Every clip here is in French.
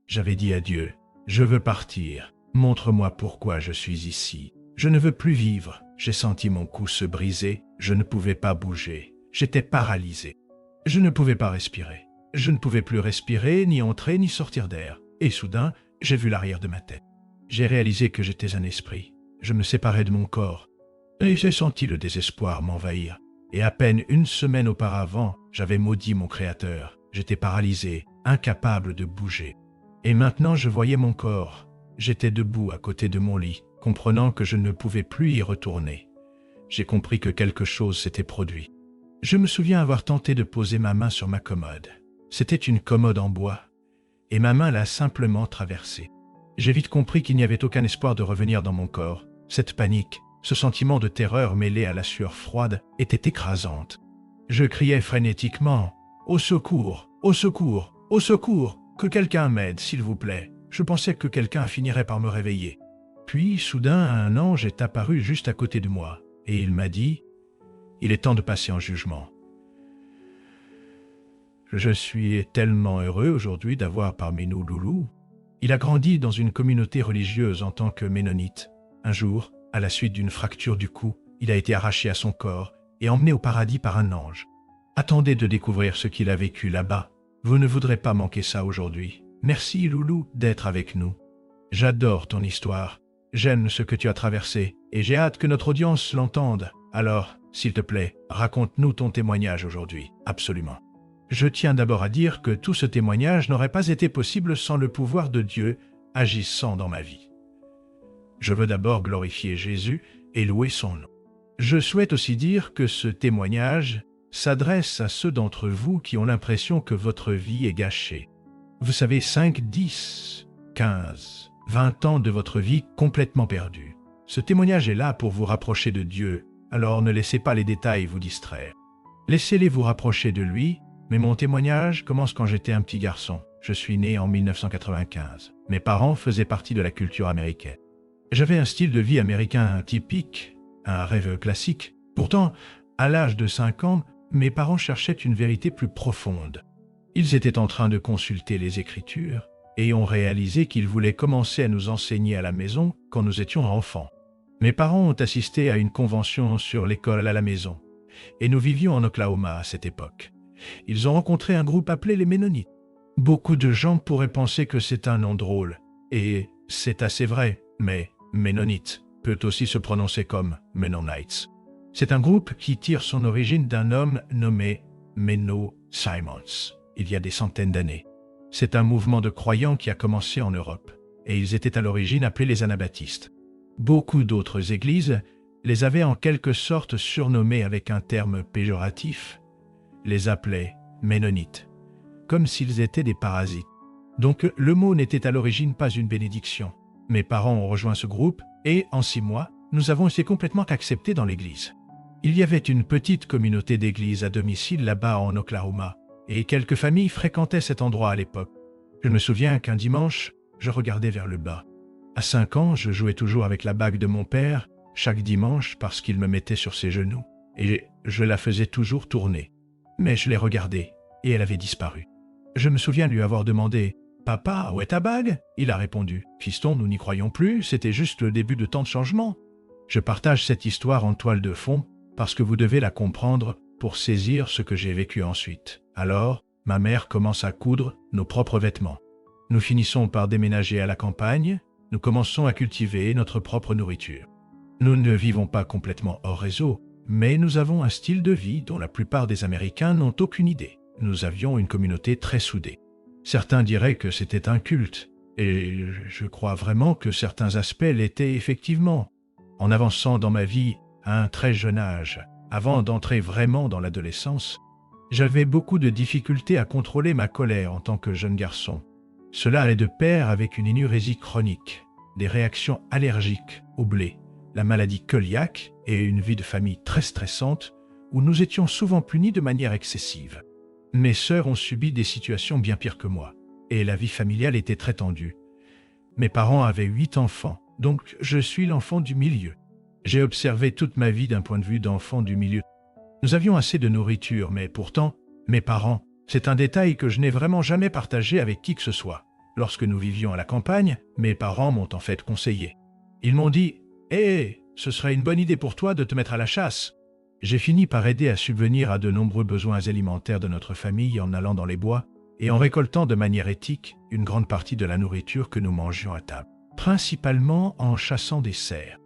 J'avais dit à Dieu, « Je veux partir, montre-moi pourquoi je suis ici. Je ne veux plus vivre. » J'ai senti mon cou se briser, je ne pouvais pas bouger. J'étais paralysé. Je ne pouvais pas respirer. Je ne pouvais plus respirer, ni entrer, ni sortir d'air. Et soudain, j'ai vu l'arrière de ma tête. J'ai réalisé que j'étais un esprit. Je me séparais de mon corps. Et j'ai senti le désespoir m'envahir. Et à peine une semaine auparavant, j'avais maudit mon Créateur. J'étais paralysé, incapable de bouger. Et maintenant, je voyais mon corps. J'étais debout à côté de mon lit, comprenant que je ne pouvais plus y retourner. J'ai compris que quelque chose s'était produit. Je me souviens avoir tenté de poser ma main sur ma commode. C'était une commode en bois, et ma main l'a simplement traversée. J'ai vite compris qu'il n'y avait aucun espoir de revenir dans mon corps. Cette panique, ce sentiment de terreur mêlé à la sueur froide, était écrasante. Je criais frénétiquement « Au secours! Au secours! Au secours! Que quelqu'un m'aide, s'il vous plaît !» Je pensais que quelqu'un finirait par me réveiller. Puis, soudain, un ange est apparu juste à côté de moi, et il m'a dit « Il est temps de passer en jugement. » Je suis tellement heureux aujourd'hui d'avoir parmi nous Loulou. Il a grandi dans une communauté religieuse en tant que ménonite. Un jour, à la suite d'une fracture du cou, il a été arraché à son corps et emmené au paradis par un ange. Attendez de découvrir ce qu'il a vécu là-bas. Vous ne voudrez pas manquer ça aujourd'hui. Merci Loulou d'être avec nous. J'adore ton histoire. J'aime ce que tu as traversé et j'ai hâte que notre audience l'entende. Alors, s'il te plaît, raconte-nous ton témoignage aujourd'hui. Absolument. Je tiens d'abord à dire que tout ce témoignage n'aurait pas été possible sans le pouvoir de Dieu agissant dans ma vie. Je veux d'abord glorifier Jésus et louer son nom. Je souhaite aussi dire que ce témoignage s'adresse à ceux d'entre vous qui ont l'impression que votre vie est gâchée. Vous savez, 5, 10, 15, 20 ans de votre vie complètement perdus. Ce témoignage est là pour vous rapprocher de Dieu, alors ne laissez pas les détails vous distraire. Laissez-les vous rapprocher de lui, mais mon témoignage commence quand j'étais un petit garçon. Je suis né en 1995. Mes parents faisaient partie de la culture américaine. J'avais un style de vie américain typique, un rêve classique. Pourtant, à l'âge de 5 ans, mes parents cherchaient une vérité plus profonde. Ils étaient en train de consulter les Écritures et ont réalisé qu'ils voulaient commencer à nous enseigner à la maison quand nous étions enfants. Mes parents ont assisté à une convention sur l'école à la maison et nous vivions en Oklahoma à cette époque. Ils ont rencontré un groupe appelé les Ménonites. Beaucoup de gens pourraient penser que c'est un nom drôle, et c'est assez vrai, mais Ménonite peut aussi se prononcer comme Mennonites. C'est un groupe qui tire son origine d'un homme nommé Menno Simons, il y a des centaines d'années. C'est un mouvement de croyants qui a commencé en Europe, et ils étaient à l'origine appelés les anabaptistes. Beaucoup d'autres églises les avaient en quelque sorte surnommés avec un terme péjoratif, les appelaient Ménonites, comme s'ils étaient des parasites. Donc le mot n'était à l'origine pas une bénédiction. Mes parents ont rejoint ce groupe et, en 6 mois, nous avons été complètement acceptés dans l'église. Il y avait une petite communauté d'églises à domicile là-bas en Oklahoma, et quelques familles fréquentaient cet endroit à l'époque. Je me souviens qu'un dimanche, je regardais vers le bas. À 5 ans, je jouais toujours avec la bague de mon père, chaque dimanche parce qu'il me mettait sur ses genoux, et je la faisais toujours tourner. Mais je l'ai regardée, et elle avait disparu. Je me souviens lui avoir demandé « Papa, où est ta bague ?» Il a répondu « Fiston, nous n'y croyons plus, c'était juste le début de tant de changements. » Je partage cette histoire en toile de fond parce que vous devez la comprendre pour saisir ce que j'ai vécu ensuite. Alors, ma mère commence à coudre nos propres vêtements. Nous finissons par déménager à la campagne, nous commençons à cultiver notre propre nourriture. Nous ne vivons pas complètement hors réseau, mais nous avons un style de vie dont la plupart des Américains n'ont aucune idée. Nous avions une communauté très soudée. Certains diraient que c'était un culte, et je crois vraiment que certains aspects l'étaient effectivement. En avançant dans ma vie à un très jeune âge, avant d'entrer vraiment dans l'adolescence, j'avais beaucoup de difficultés à contrôler ma colère en tant que jeune garçon. Cela allait de pair avec une énurésie chronique, des réactions allergiques au blé, la maladie cœliaque et une vie de famille très stressante où nous étions souvent punis de manière excessive. Mes sœurs ont subi des situations bien pires que moi, et la vie familiale était très tendue. Mes parents avaient 8 enfants, donc je suis l'enfant du milieu. J'ai observé toute ma vie d'un point de vue d'enfant du milieu. Nous avions assez de nourriture, mais pourtant, mes parents, c'est un détail que je n'ai vraiment jamais partagé avec qui que ce soit. Lorsque nous vivions à la campagne, mes parents m'ont en fait conseillé. Ils m'ont dit « Hé, ce serait une bonne idée pour toi de te mettre à la chasse ». J'ai fini par aider à subvenir à de nombreux besoins alimentaires de notre famille en allant dans les bois et en récoltant de manière éthique une grande partie de la nourriture que nous mangions à table, principalement en chassant des cerfs.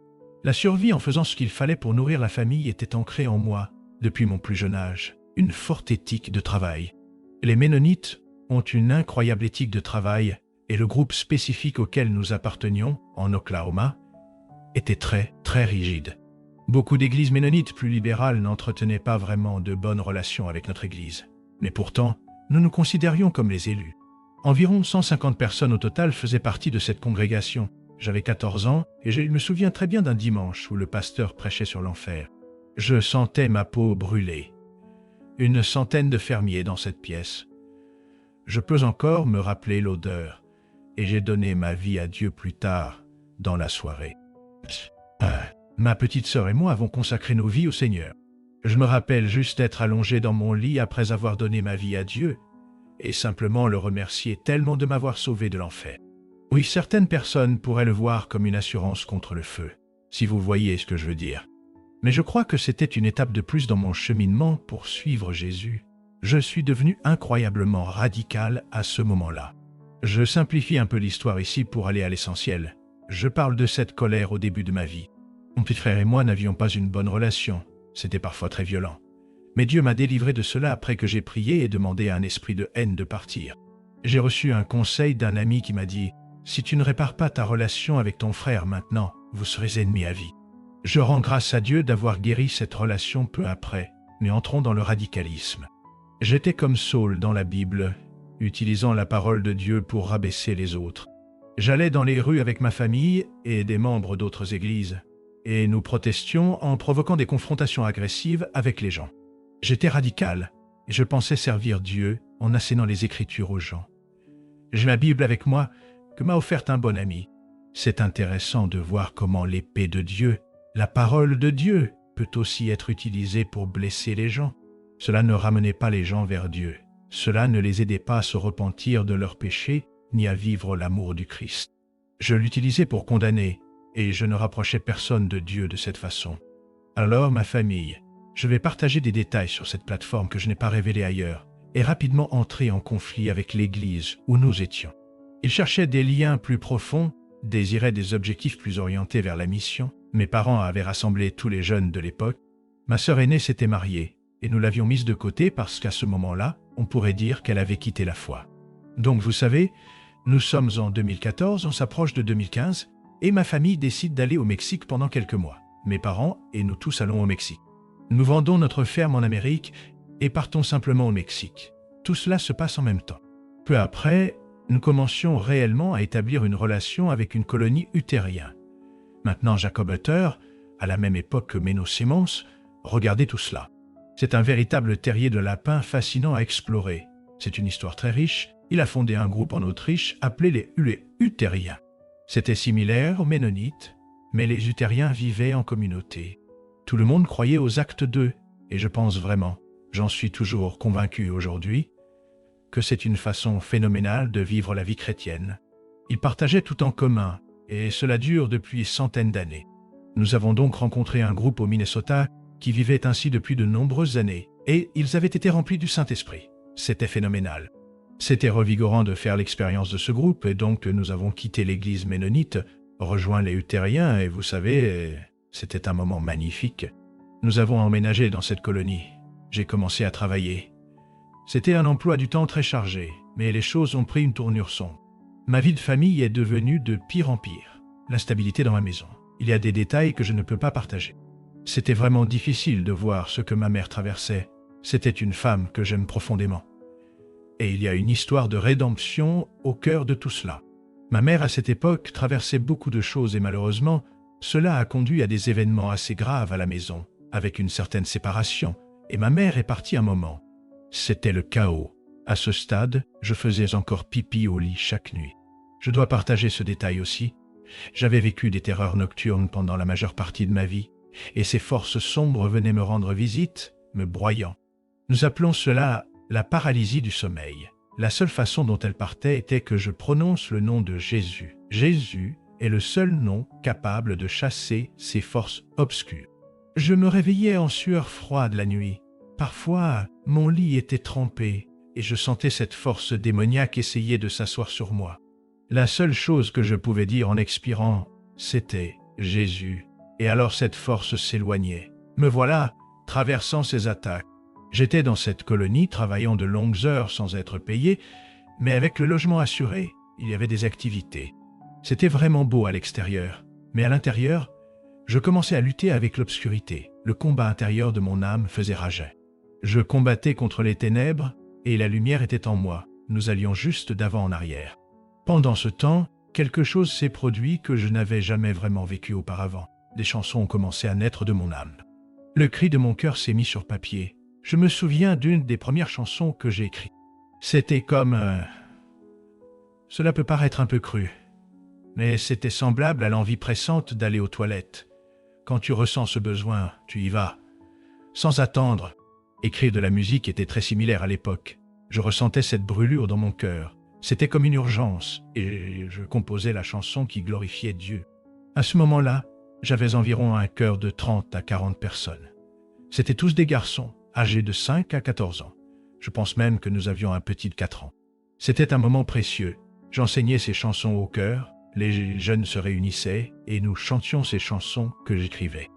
La survie en faisant ce qu'il fallait pour nourrir la famille était ancrée en moi, depuis mon plus jeune âge, une forte éthique de travail. Les Ménonites ont une incroyable éthique de travail et le groupe spécifique auquel nous appartenions, en Oklahoma, était très, très rigide. Beaucoup d'églises ménonites plus libérales n'entretenaient pas vraiment de bonnes relations avec notre église. Mais pourtant, nous nous considérions comme les élus. Environ 150 personnes au total faisaient partie de cette congrégation. J'avais 14 ans et je me souviens très bien d'un dimanche où le pasteur prêchait sur l'enfer. Je sentais ma peau brûler. Une centaine de fermiers dans cette pièce. Je peux encore me rappeler l'odeur et j'ai donné ma vie à Dieu plus tard, dans la soirée. Ma petite sœur et moi avons consacré nos vies au Seigneur. Je me rappelle juste être allongé dans mon lit après avoir donné ma vie à Dieu et simplement le remercier tellement de m'avoir sauvé de l'enfer. Oui, certaines personnes pourraient le voir comme une assurance contre le feu, si vous voyez ce que je veux dire. Mais je crois que c'était une étape de plus dans mon cheminement pour suivre Jésus. Je suis devenu incroyablement radical à ce moment-là. Je simplifie un peu l'histoire ici pour aller à l'essentiel. Je parle de cette colère au début de ma vie. Mon petit frère et moi n'avions pas une bonne relation. C'était parfois très violent. Mais Dieu m'a délivré de cela après que j'ai prié et demandé à un esprit de haine de partir. J'ai reçu un conseil d'un ami qui m'a dit « Si tu ne répares pas ta relation avec ton frère maintenant, vous serez ennemis à vie. » Je rends grâce à Dieu d'avoir guéri cette relation peu après, mais entrons dans le radicalisme. J'étais comme Saul dans la Bible, utilisant la parole de Dieu pour rabaisser les autres. J'allais dans les rues avec ma famille et des membres d'autres églises, et nous protestions en provoquant des confrontations agressives avec les gens. J'étais radical, et je pensais servir Dieu en assénant les Écritures aux gens. J'ai ma Bible avec moi, que m'a offerte un bon ami. C'est intéressant de voir comment l'épée de Dieu, la parole de Dieu, peut aussi être utilisée pour blesser les gens. Cela ne ramenait pas les gens vers Dieu. Cela ne les aidait pas à se repentir de leurs péchés, ni à vivre l'amour du Christ. Je l'utilisais pour condamner, et je ne rapprochais personne de Dieu de cette façon. Alors, ma famille, je vais partager des détails sur cette plateforme que je n'ai pas révélée ailleurs, et rapidement entrer en conflit avec l'Église où nous étions. Ils cherchaient des liens plus profonds, désiraient des objectifs plus orientés vers la mission. Mes parents avaient rassemblé tous les jeunes de l'époque. Ma sœur aînée s'était mariée, et nous l'avions mise de côté parce qu'à ce moment-là, on pourrait dire qu'elle avait quitté la foi. Donc vous savez, nous sommes en 2014, on s'approche de 2015, et ma famille décide d'aller au Mexique pendant quelques mois. Mes parents et nous tous allons au Mexique. Nous vendons notre ferme en Amérique et partons simplement au Mexique. Tout cela se passe en même temps. Peu après, nous commencions réellement à établir une relation avec une colonie utérien. Maintenant, Jacob Hutter, à la même époque que Menno Simons, regardez tout cela. C'est un véritable terrier de lapins fascinant à explorer. C'est une histoire très riche. Il a fondé un groupe en Autriche appelé les Utériens. C'était similaire aux Ménonites, mais les Utériens vivaient en communauté. Tout le monde croyait aux actes d'eux, et je pense vraiment, j'en suis toujours convaincu aujourd'hui, que c'est une façon phénoménale de vivre la vie chrétienne. Ils partageaient tout en commun, et cela dure depuis centaines d'années. Nous avons donc rencontré un groupe au Minnesota qui vivait ainsi depuis de nombreuses années, et ils avaient été remplis du Saint-Esprit. C'était phénoménal. C'était revigorant de faire l'expérience de ce groupe, et donc nous avons quitté l'église ménonite, rejoint les Utériens, et vous savez, c'était un moment magnifique. Nous avons emménagé dans cette colonie. J'ai commencé à travailler. C'était un emploi du temps très chargé, mais les choses ont pris une tournure sombre. Ma vie de famille est devenue de pire en pire. L'instabilité dans ma maison. Il y a des détails que je ne peux pas partager. C'était vraiment difficile de voir ce que ma mère traversait. C'était une femme que j'aime profondément. Et il y a une histoire de rédemption au cœur de tout cela. Ma mère, à cette époque, traversait beaucoup de choses et malheureusement, cela a conduit à des événements assez graves à la maison, avec une certaine séparation, et ma mère est partie un moment. C'était le chaos. À ce stade, je faisais encore pipi au lit chaque nuit. Je dois partager ce détail aussi. J'avais vécu des terreurs nocturnes pendant la majeure partie de ma vie, et ces forces sombres venaient me rendre visite, me broyant. Nous appelons cela la paralysie du sommeil. La seule façon dont elle partait était que je prononce le nom de Jésus. Jésus est le seul nom capable de chasser ces forces obscures. Je me réveillais en sueur froide la nuit. Parfois, mon lit était trempé et je sentais cette force démoniaque essayer de s'asseoir sur moi. La seule chose que je pouvais dire en expirant, c'était « Jésus ». Et alors cette force s'éloignait. Me voilà, traversant ces attaques. J'étais dans cette colonie, travaillant de longues heures sans être payé, mais avec le logement assuré, il y avait des activités. C'était vraiment beau à l'extérieur, mais à l'intérieur, je commençais à lutter avec l'obscurité. Le combat intérieur de mon âme faisait rager. Je combattais contre les ténèbres et la lumière était en moi. Nous allions juste d'avant en arrière. Pendant ce temps, quelque chose s'est produit que je n'avais jamais vraiment vécu auparavant. Des chansons ont commencé à naître de mon âme. Le cri de mon cœur s'est mis sur papier. Je me souviens d'une des premières chansons que j'ai écrites. C'était comme... Cela peut paraître un peu cru, mais c'était semblable à l'envie pressante d'aller aux toilettes. Quand tu ressens ce besoin, tu y vas. Sans attendre. Écrire de la musique était très similaire à l'époque. Je ressentais cette brûlure dans mon cœur. C'était comme une urgence, et je composais la chanson qui glorifiait Dieu. À ce moment-là, j'avais environ un chœur de 30 à 40 personnes. C'étaient tous des garçons, âgés de 5 à 14 ans. Je pense même que nous avions un petit de 4 ans. C'était un moment précieux. J'enseignais ces chansons au chœur, les jeunes se réunissaient et nous chantions ces chansons que j'écrivais.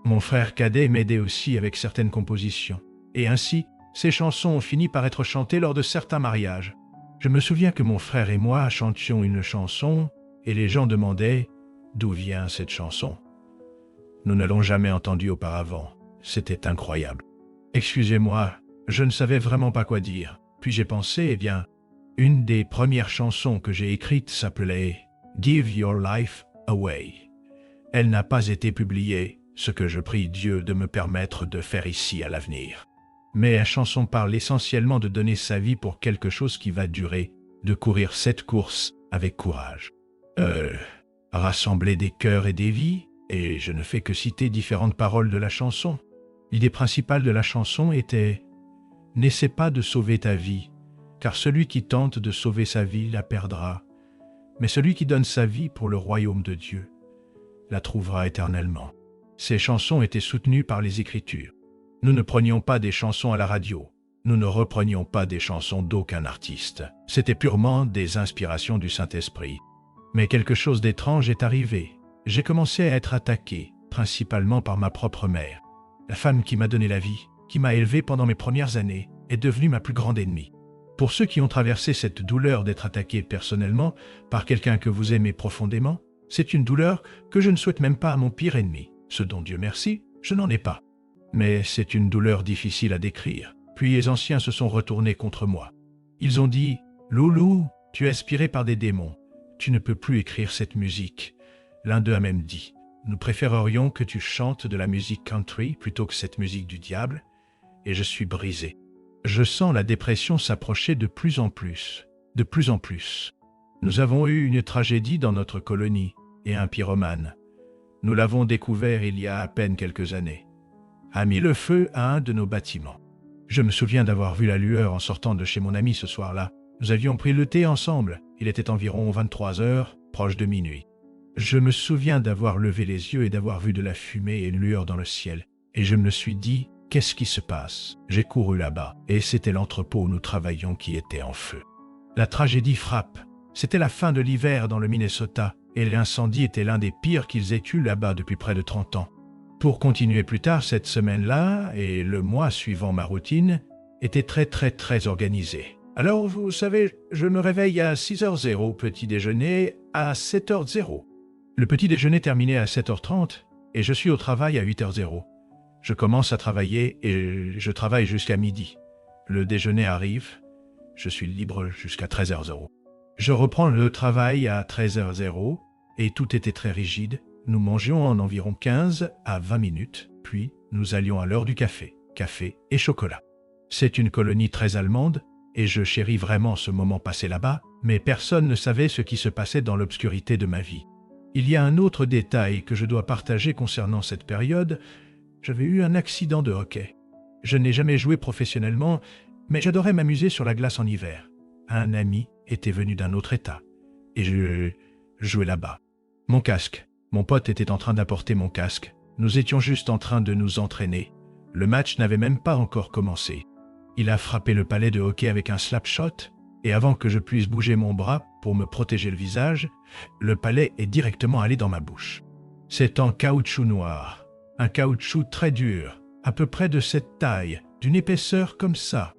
Mon frère cadet m'aidait aussi avec certaines compositions. Et ainsi, ces chansons ont fini par être chantées lors de certains mariages. Je me souviens que mon frère et moi chantions une chanson et les gens demandaient « D'où vient cette chanson ?» Nous ne l'avons jamais entendue auparavant. C'était incroyable. Excusez-moi, je ne savais vraiment pas quoi dire. Puis j'ai pensé, eh bien, une des premières chansons que j'ai écrites s'appelait « Give Your Life Away ». Elle n'a pas été publiée, ce que je prie Dieu de me permettre de faire ici à l'avenir. Mais la chanson parle essentiellement de donner sa vie pour quelque chose qui va durer, de courir cette course avec courage. Rassembler des cœurs et des vies, et je ne fais que citer différentes paroles de la chanson. L'idée principale de la chanson était « N'essaie pas de sauver ta vie, car celui qui tente de sauver sa vie la perdra, mais celui qui donne sa vie pour le royaume de Dieu la trouvera éternellement. » Ces chansons étaient soutenues par les Écritures. Nous ne prenions pas des chansons à la radio. Nous ne reprenions pas des chansons d'aucun artiste. C'était purement des inspirations du Saint-Esprit. Mais quelque chose d'étrange est arrivé. J'ai commencé à être attaqué, principalement par ma propre mère. La femme qui m'a donné la vie, qui m'a élevé pendant mes premières années, est devenue ma plus grande ennemie. Pour ceux qui ont traversé cette douleur d'être attaqué personnellement par quelqu'un que vous aimez profondément, c'est une douleur que je ne souhaite même pas à mon pire ennemi. Ce dont Dieu merci, je n'en ai pas. Mais c'est une douleur difficile à décrire. Puis les anciens se sont retournés contre moi. Ils ont dit « Loulou, tu es aspiré par des démons. Tu ne peux plus écrire cette musique. » L'un d'eux a même dit « Nous préférerions que tu chantes de la musique country plutôt que cette musique du diable. » Et je suis brisé. Je sens la dépression s'approcher de plus en plus. De plus en plus. Nous avons eu une tragédie dans notre colonie et un pyromane. Nous l'avons découvert il y a à peine quelques années. A mis le feu à un de nos bâtiments. Je me souviens d'avoir vu la lueur en sortant de chez mon ami ce soir-là. Nous avions pris le thé ensemble. Il était environ 23 heures, proche de minuit. Je me souviens d'avoir levé les yeux et d'avoir vu de la fumée et une lueur dans le ciel. Et je me suis dit, qu'est-ce qui se passe? J'ai couru là-bas, et c'était l'entrepôt où nous travaillions qui était en feu. La tragédie frappe. C'était la fin de l'hiver dans le Minnesota, et l'incendie était l'un des pires qu'ils aient eu là-bas depuis près de 30 ans. Pour continuer plus tard cette semaine-là, et le mois suivant ma routine, était très organisé. Alors, vous savez, je me réveille à 6h00, petit déjeuner à 7h00. Le petit déjeuner terminait à 7h30, et je suis au travail à 8h00. Je commence à travailler, et je travaille jusqu'à midi. Le déjeuner arrive, je suis libre jusqu'à 13h00. Je reprends le travail à 13h00, et tout était très rigide. Nous mangions en environ 15 à 20 minutes, puis nous allions à l'heure du café et chocolat. C'est une colonie très allemande, et je chéris vraiment ce moment passé là-bas, mais personne ne savait ce qui se passait dans l'obscurité de ma vie. Il y a un autre détail que je dois partager concernant cette période. J'avais eu un accident de hockey. Je n'ai jamais joué professionnellement, mais j'adorais m'amuser sur la glace en hiver. un ami était venu d'un autre état, et je jouais là-bas. Mon casque. Mon pote était en train d'apporter mon casque. Nous étions juste en train de nous entraîner. Le match n'avait même pas encore commencé. Il a frappé le palet de hockey avec un slap shot, et avant que je puisse bouger mon bras pour me protéger le visage, le palet est directement allé dans ma bouche. C'est en caoutchouc noir, un caoutchouc très dur, à peu près de cette taille, d'une épaisseur comme ça.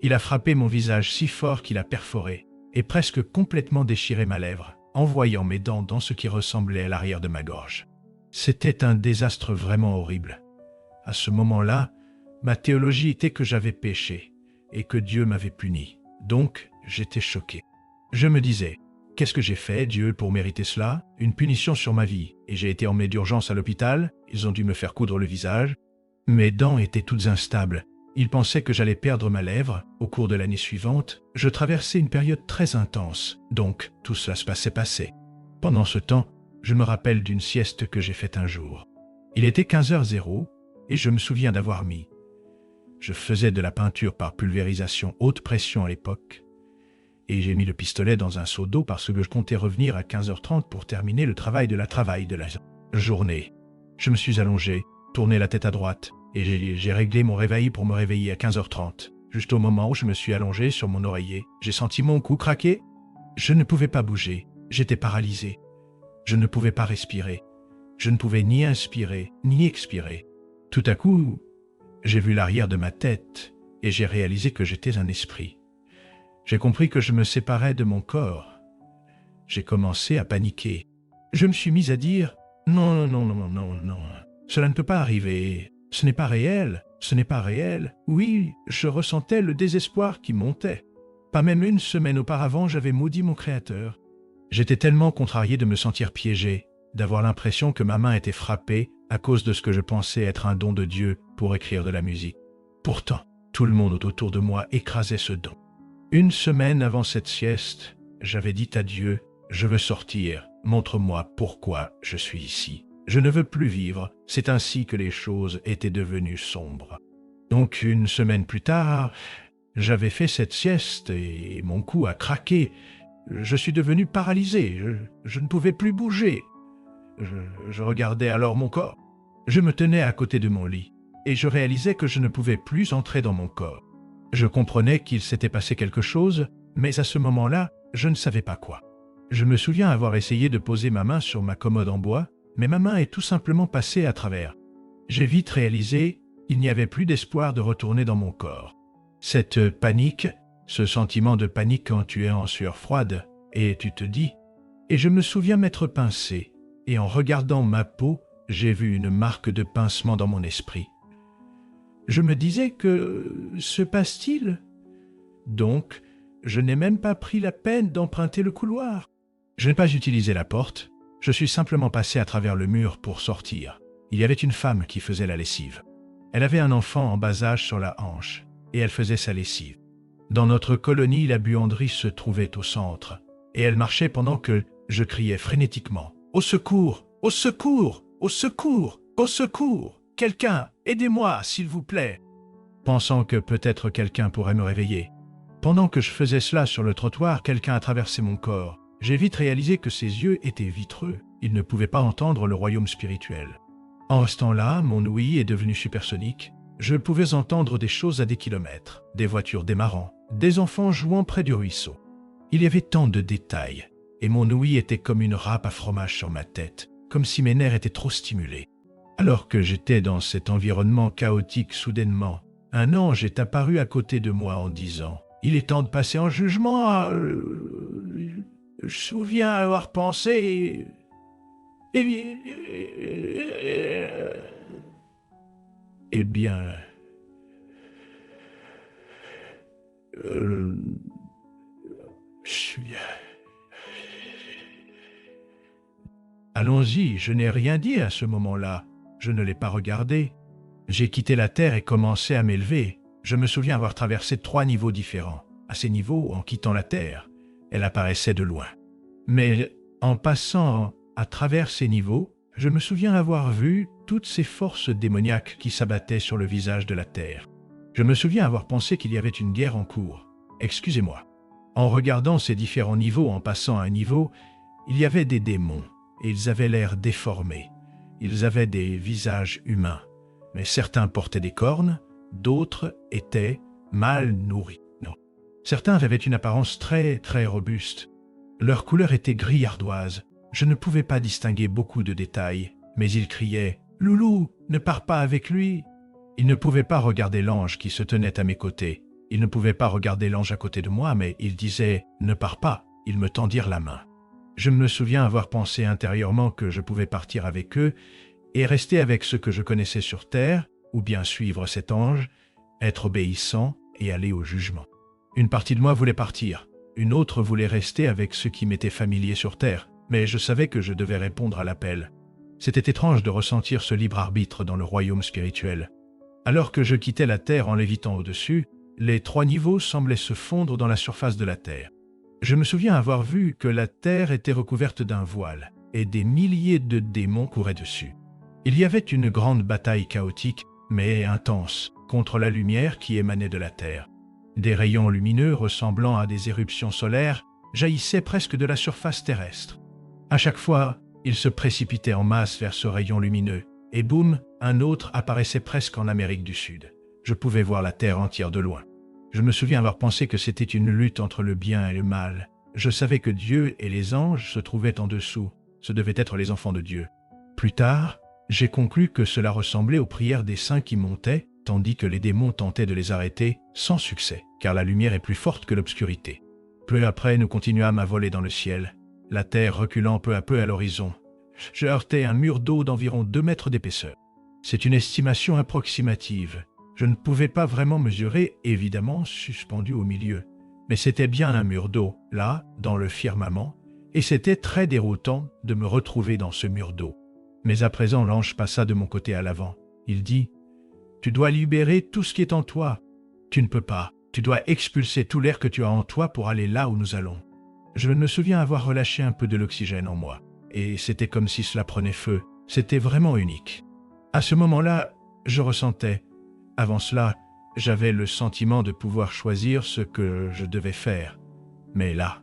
Il a frappé mon visage si fort qu'il a perforé, et presque complètement déchiré ma lèvre, envoyant mes dents dans ce qui ressemblait à l'arrière de ma gorge. C'était un désastre vraiment horrible. À ce moment-là, ma théologie était que j'avais péché, et que Dieu m'avait puni. Donc, j'étais choqué. Je me disais, qu'est-ce que j'ai fait, Dieu, pour mériter cela? Une punition sur ma vie, et j'ai été emmené d'urgence à l'hôpital, ils ont dû me faire coudre le visage. Mes dents étaient toutes instables. Ils pensaient que j'allais perdre ma lèvre. Au cours de l'année suivante, je traversais une période très intense, donc tout cela se passait. Pendant ce temps, je me rappelle d'une sieste que j'ai faite un jour. Il était 15h00, et je me souviens d'avoir mis. Je faisais de la peinture par pulvérisation haute pression à l'époque, et j'ai mis le pistolet dans un seau d'eau parce que je comptais revenir à 15h30 pour terminer le travail de la journée. Je me suis allongé, tourné la tête à droite, et j'ai réglé mon réveil pour me réveiller à 15h30. Juste au moment où je me suis allongé sur mon oreiller, j'ai senti mon cou craquer. Je ne pouvais pas bouger, j'étais paralysé. Je ne pouvais pas respirer. Je ne pouvais ni inspirer, ni expirer. Tout à coup, j'ai vu l'arrière de ma tête, et j'ai réalisé que j'étais un esprit. J'ai compris que je me séparais de mon corps. J'ai commencé à paniquer. Je me suis mis à dire « Non, non, non, non, non, non, cela ne peut pas arriver. Ce n'est pas réel, ce n'est pas réel. » Oui, je ressentais le désespoir qui montait. Pas même une semaine auparavant, j'avais maudit mon Créateur. J'étais tellement contrarié de me sentir piégé, d'avoir l'impression que ma main était frappée à cause de ce que je pensais être un don de Dieu pour écrire de la musique. Pourtant, tout le monde autour de moi écrasait ce don. Une semaine avant cette sieste, j'avais dit à Dieu, « Je veux sortir, montre-moi pourquoi je suis ici. Je ne veux plus vivre. » C'est ainsi que les choses étaient devenues sombres. Donc, une semaine plus tard, j'avais fait cette sieste et mon cou a craqué. Je suis devenu paralysé. Je ne pouvais plus bouger. Je regardais alors mon corps. Je me tenais à côté de mon lit et je réalisais que je ne pouvais plus entrer dans mon corps. Je comprenais qu'il s'était passé quelque chose, mais à ce moment-là, je ne savais pas quoi. Je me souviens avoir essayé de poser ma main sur ma commode en bois, mais ma main est tout simplement passée à travers. J'ai vite réalisé qu'il n'y avait plus d'espoir de retourner dans mon corps. Cette panique, ce sentiment de panique quand tu es en sueur froide, et tu te dis, et je me souviens m'être pincé, et en regardant ma peau, j'ai vu une marque de pincement dans mon esprit. Je me disais que se passe-t-il? Donc, je n'ai même pas pris la peine d'emprunter le couloir. Je n'ai pas utilisé la porte, je suis simplement passé à travers le mur pour sortir. Il y avait une femme qui faisait la lessive. Elle avait un enfant en bas âge sur la hanche, et elle faisait sa lessive. Dans notre colonie, la buanderie se trouvait au centre, et elle marchait pendant que je criais frénétiquement « Au secours! Au secours! Au secours! Au secours! Quelqu'un, aidez-moi, s'il vous plaît !» Pensant que peut-être quelqu'un pourrait me réveiller. Pendant que je faisais cela sur le trottoir, quelqu'un a traversé mon corps. J'ai vite réalisé que ses yeux étaient vitreux. Il ne pouvait pas entendre le royaume spirituel. En restant là, mon ouïe est devenu supersonique. Je pouvais entendre des choses à des kilomètres, des voitures démarrant, des enfants jouant près du ruisseau. Il y avait tant de détails, et mon ouïe était comme une râpe à fromage sur ma tête, comme si mes nerfs étaient trop stimulés. Alors que j'étais dans cet environnement chaotique soudainement, un ange est apparu à côté de moi en disant « Il est temps de passer en jugement. Je me souviens avoir pensé... » Eh bien... Allons-y, je n'ai rien dit à ce moment-là. Je ne l'ai pas regardé. J'ai quitté la terre et commencé à m'élever. Je me souviens avoir traversé 3 niveaux différents. À ces niveaux, en quittant la terre, elle apparaissait de loin. Mais en passant à travers ces niveaux, je me souviens avoir vu toutes ces forces démoniaques qui s'abattaient sur le visage de la terre. Je me souviens avoir pensé qu'il y avait une guerre en cours. Excusez-moi. En regardant ces différents niveaux, en passant à un niveau, il y avait des démons, et ils avaient l'air déformés. Ils avaient des visages humains, mais certains portaient des cornes, d'autres étaient mal nourris. Non. Certains avaient une apparence très, très robuste. Leur couleur était gris ardoise. Je ne pouvais pas distinguer beaucoup de détails, mais ils criaient « Loulou, ne pars pas avec lui !» Ils ne pouvaient pas regarder l'ange qui se tenait à mes côtés. Ils ne pouvaient pas regarder l'ange à côté de moi, mais ils disaient « Ne pars pas !» Ils me tendirent la main. Je me souviens avoir pensé intérieurement que je pouvais partir avec eux et rester avec ce que je connaissais sur terre, ou bien suivre cet ange, être obéissant et aller au jugement. Une partie de moi voulait partir, une autre voulait rester avec ce qui m'était familier sur terre, mais je savais que je devais répondre à l'appel. C'était étrange de ressentir ce libre arbitre dans le royaume spirituel. Alors que je quittais la terre en lévitant au-dessus, les 3 niveaux semblaient se fondre dans la surface de la terre. Je me souviens avoir vu que la terre était recouverte d'un voile, et des milliers de démons couraient dessus. Il y avait une grande bataille chaotique, mais intense, contre la lumière qui émanait de la terre. Des rayons lumineux ressemblant à des éruptions solaires jaillissaient presque de la surface terrestre. À chaque fois, ils se précipitaient en masse vers ce rayon lumineux, et boum, un autre apparaissait presque en Amérique du Sud. Je pouvais voir la terre entière de loin. Je me souviens avoir pensé que c'était une lutte entre le bien et le mal. Je savais que Dieu et les anges se trouvaient en dessous. Ce devaient être les enfants de Dieu. Plus tard, j'ai conclu que cela ressemblait aux prières des saints qui montaient, tandis que les démons tentaient de les arrêter, sans succès, car la lumière est plus forte que l'obscurité. Peu après, nous continuâmes à voler dans le ciel, la terre reculant peu à peu à l'horizon. Je heurtais un mur d'eau d'environ 2 mètres d'épaisseur. C'est une estimation approximative. Je ne pouvais pas vraiment mesurer, évidemment, suspendu au milieu. Mais c'était bien un mur d'eau, là, dans le firmament, et c'était très déroutant de me retrouver dans ce mur d'eau. Mais à présent, l'ange passa de mon côté à l'avant. Il dit « Tu dois libérer tout ce qui est en toi. Tu ne peux pas. Tu dois expulser tout l'air que tu as en toi pour aller là où nous allons. » Je me souviens avoir relâché un peu de l'oxygène en moi, et c'était comme si cela prenait feu. C'était vraiment unique. À ce moment-là, je ressentais. Avant cela, j'avais le sentiment de pouvoir choisir ce que je devais faire. Mais là,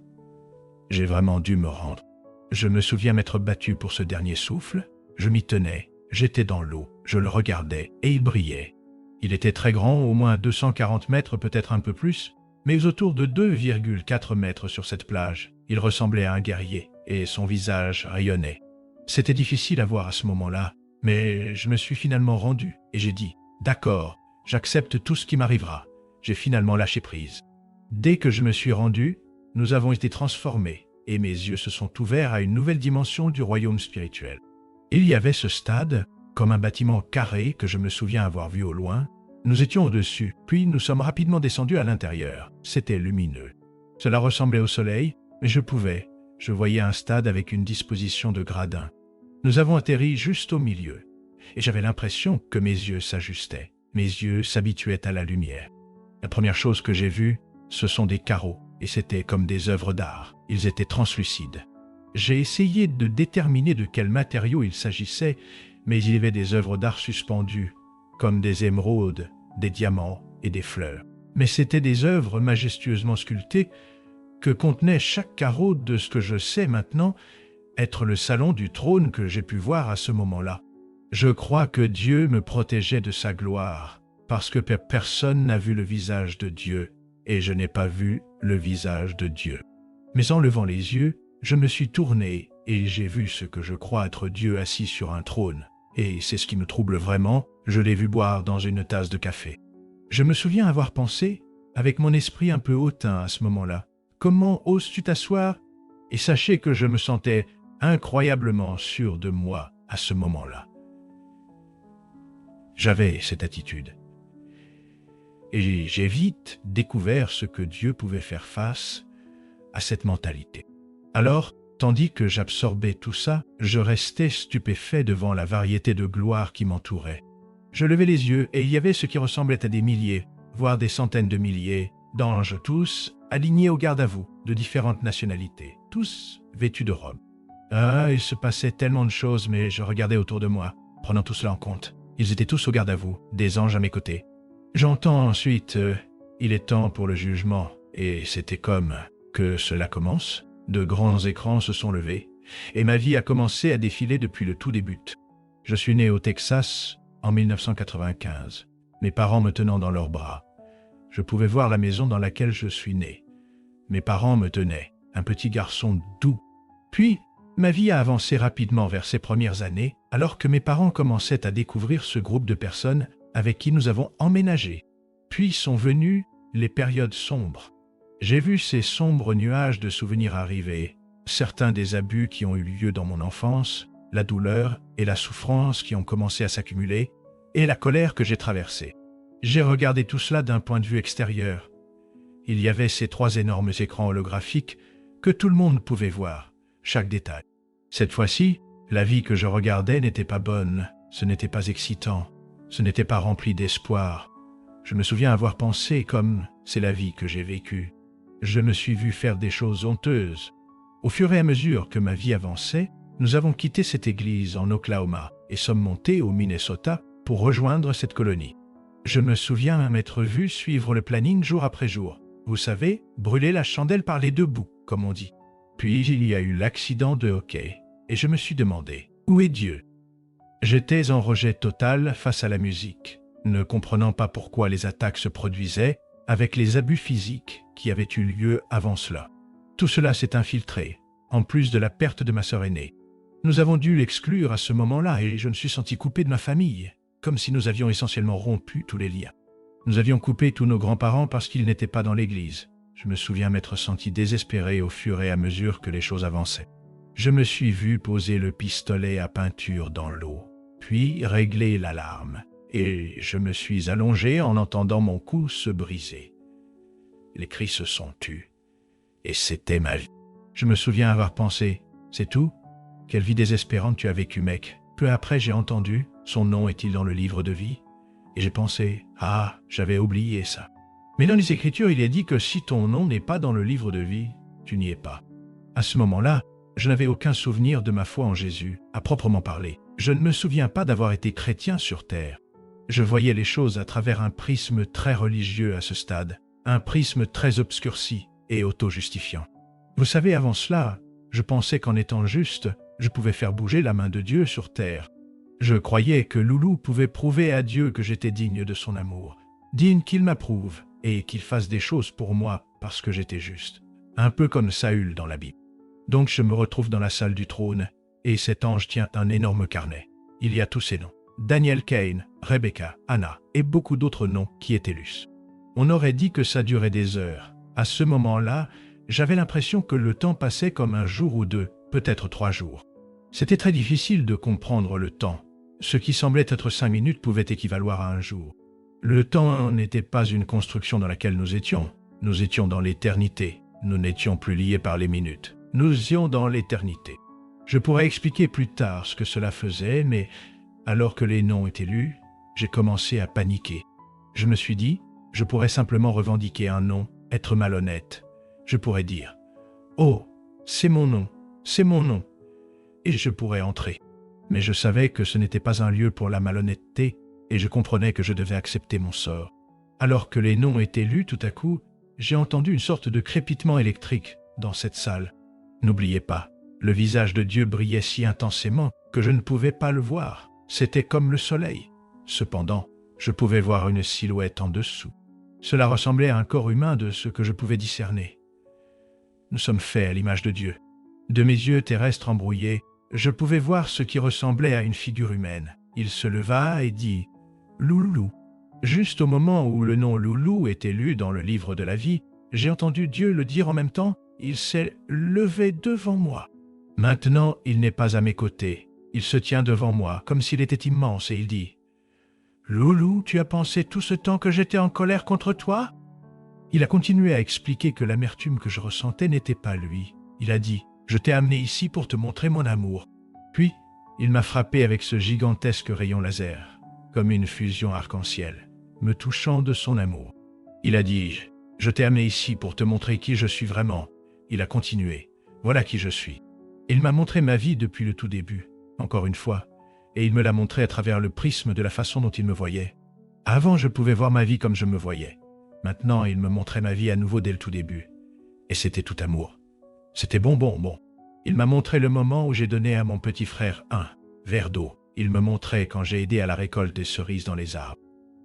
j'ai vraiment dû me rendre. Je me souviens m'être battu pour ce dernier souffle. Je m'y tenais, j'étais dans l'eau, je le regardais et il brillait. Il était très grand, au moins 240 mètres, peut-être un peu plus, mais autour de 2,4 mètres sur cette plage. Il ressemblait à un guerrier et son visage rayonnait. C'était difficile à voir à ce moment-là, mais je me suis finalement rendu et j'ai dit « D'accord, j'accepte tout ce qui m'arrivera. » J'ai finalement lâché prise. Dès que je me suis rendu, nous avons été transformés et mes yeux se sont ouverts à une nouvelle dimension du royaume spirituel. Il y avait ce stade, comme un bâtiment carré que je me souviens avoir vu au loin. Nous étions au-dessus, puis nous sommes rapidement descendus à l'intérieur. C'était lumineux. Cela ressemblait au soleil, mais je voyais un stade avec une disposition de gradins. Nous avons atterri juste au milieu, et j'avais l'impression que mes yeux s'ajustaient. Mes yeux s'habituaient à la lumière. La première chose que j'ai vue, ce sont des carreaux, et c'était comme des œuvres d'art. Ils étaient translucides. J'ai essayé de déterminer de quel matériau il s'agissait, mais il y avait des œuvres d'art suspendues, comme des émeraudes, des diamants et des fleurs. Mais c'étaient des œuvres majestueusement sculptées que contenait chaque carreau de ce que je sais maintenant être le salon du trône que j'ai pu voir à ce moment-là. Je crois que Dieu me protégeait de sa gloire, parce que personne n'a vu le visage de Dieu, et je n'ai pas vu le visage de Dieu. Mais en levant les yeux, je me suis tourné et j'ai vu ce que je crois être Dieu assis sur un trône. Et c'est ce qui me trouble vraiment, je l'ai vu boire dans une tasse de café. Je me souviens avoir pensé, avec mon esprit un peu hautain à ce moment-là, « Comment oses-tu t'asseoir ?» Et sachez que je me sentais incroyablement sûr de moi à ce moment-là. J'avais cette attitude. Et j'ai vite découvert ce que Dieu pouvait faire face à cette mentalité. Alors, tandis que j'absorbais tout ça, je restais stupéfait devant la variété de gloire qui m'entourait. Je levais les yeux et il y avait ce qui ressemblait à des milliers, voire des centaines de milliers, d'anges, tous alignés au garde à vous, de différentes nationalités, tous vêtus de robes. Ah, il se passait tellement de choses, mais je regardais autour de moi, prenant tout cela en compte. Ils étaient tous au garde à vous, des anges à mes côtés. J'entends ensuite « Il est temps pour le jugement » et c'était comme que cela commence, de grands écrans se sont levés, et ma vie a commencé à défiler depuis le tout début. Je suis né au Texas en 1995, mes parents me tenant dans leurs bras. Je pouvais voir la maison dans laquelle je suis né. Mes parents me tenaient, un petit garçon doux. Puis, ma vie a avancé rapidement vers ces premières années, alors que mes parents commençaient à découvrir ce groupe de personnes avec qui nous avons emménagé. Puis sont venues les périodes sombres. J'ai vu ces sombres nuages de souvenirs arriver, certains des abus qui ont eu lieu dans mon enfance, la douleur et la souffrance qui ont commencé à s'accumuler, et la colère que j'ai traversée. J'ai regardé tout cela d'un point de vue extérieur. Il y avait ces 3 énormes écrans holographiques que tout le monde pouvait voir, chaque détail. Cette fois-ci, la vie que je regardais n'était pas bonne, ce n'était pas excitant, ce n'était pas rempli d'espoir. Je me souviens avoir pensé comme « c'est la vie que j'ai vécue ». Je me suis vu faire des choses honteuses. Au fur et à mesure que ma vie avançait, nous avons quitté cette église en Oklahoma et sommes montés au Minnesota pour rejoindre cette colonie. Je me souviens m'être vu suivre le planning jour après jour. Vous savez, brûler la chandelle par les 2 bouts, comme on dit. Puis il y a eu l'accident de hockey, et je me suis demandé, où est Dieu? J'étais en rejet total face à la musique, ne comprenant pas pourquoi les attaques se produisaient avec les abus physiques qui avaient eu lieu avant cela. Tout cela s'est infiltré, en plus de la perte de ma sœur aînée. Nous avons dû l'exclure à ce moment-là et je me suis senti coupé de ma famille, comme si nous avions essentiellement rompu tous les liens. Nous avions coupé tous nos grands-parents parce qu'ils n'étaient pas dans l'église. Je me souviens m'être senti désespéré au fur et à mesure que les choses avançaient. Je me suis vu poser le pistolet à peinture dans l'eau, puis régler l'alarme, et je me suis allongé en entendant mon cou se briser. Les cris se sont tus, et c'était ma vie. Je me souviens avoir pensé, c'est tout? Quelle vie désespérante tu as vécue, mec. Peu après, j'ai entendu, son nom est-il dans le livre de vie? Et j'ai pensé, ah, j'avais oublié ça. Mais dans les Écritures, il est dit que si ton nom n'est pas dans le livre de vie, tu n'y es pas. À ce moment-là, je n'avais aucun souvenir de ma foi en Jésus, à proprement parler. Je ne me souviens pas d'avoir été chrétien sur terre. Je voyais les choses à travers un prisme très religieux à ce stade, un prisme très obscurci et auto-justifiant. Vous savez, avant cela, je pensais qu'en étant juste, je pouvais faire bouger la main de Dieu sur terre. Je croyais que Loulou pouvait prouver à Dieu que j'étais digne de son amour, digne qu'il m'approuve et qu'il fasse des choses pour moi parce que j'étais juste, un peu comme Saül dans la Bible. Donc je me retrouve dans la salle du trône et cet ange tient un énorme carnet. Il y a tous ces noms, Daniel, Cain, Rebecca, Anna et beaucoup d'autres noms qui étaient lus. On aurait dit que ça durait des heures. À ce moment-là, j'avais l'impression que le temps passait comme un jour ou 2, peut-être 3 jours. C'était très difficile de comprendre le temps. Ce qui semblait être 5 minutes pouvait équivaloir à un jour. Le temps n'était pas une construction dans laquelle nous étions. Nous étions dans l'éternité. Nous n'étions plus liés par les minutes. Nous étions dans l'éternité. Je pourrais expliquer plus tard ce que cela faisait, mais alors que les noms étaient lus, j'ai commencé à paniquer. Je me suis dit, je pourrais simplement revendiquer un nom, être malhonnête. Je pourrais dire, « Oh, c'est mon nom, c'est mon nom », et je pourrais entrer. Mais je savais que ce n'était pas un lieu pour la malhonnêteté, et je comprenais que je devais accepter mon sort. Alors que les noms étaient lus, tout à coup, j'ai entendu une sorte de crépitement électrique dans cette salle. N'oubliez pas, le visage de Dieu brillait si intensément que je ne pouvais pas le voir. C'était comme le soleil. Cependant, je pouvais voir une silhouette en dessous. Cela ressemblait à un corps humain de ce que je pouvais discerner. Nous sommes faits à l'image de Dieu. De mes yeux terrestres embrouillés, je pouvais voir ce qui ressemblait à une figure humaine. Il se leva et dit « Loulou ». Juste au moment où le nom Loulou était lu dans le livre de la vie, j'ai entendu Dieu le dire en même temps, il s'est levé devant moi. Maintenant, il n'est pas à mes côtés. Il se tient devant moi, comme s'il était immense, et il dit « Loulou, tu as pensé tout ce temps que j'étais en colère contre toi ?» Il a continué à expliquer que l'amertume que je ressentais n'était pas lui. Il a dit « Je t'ai amené ici pour te montrer mon amour. » Puis, il m'a frappé avec ce gigantesque rayon laser, comme une fusion arc-en-ciel, me touchant de son amour. Il a dit « Je t'ai amené ici pour te montrer qui je suis vraiment. » Il a continué « Voilà qui je suis. » Il m'a montré ma vie depuis le tout début, encore une fois, et il me l'a montré à travers le prisme de la façon dont il me voyait. Avant, je pouvais voir ma vie comme je me voyais. Maintenant, il me montrait ma vie à nouveau dès le tout début. Et c'était tout amour. C'était bon. Il m'a montré le moment où j'ai donné à mon petit frère un verre d'eau. Il me montrait quand j'ai aidé à la récolte des cerises dans les arbres.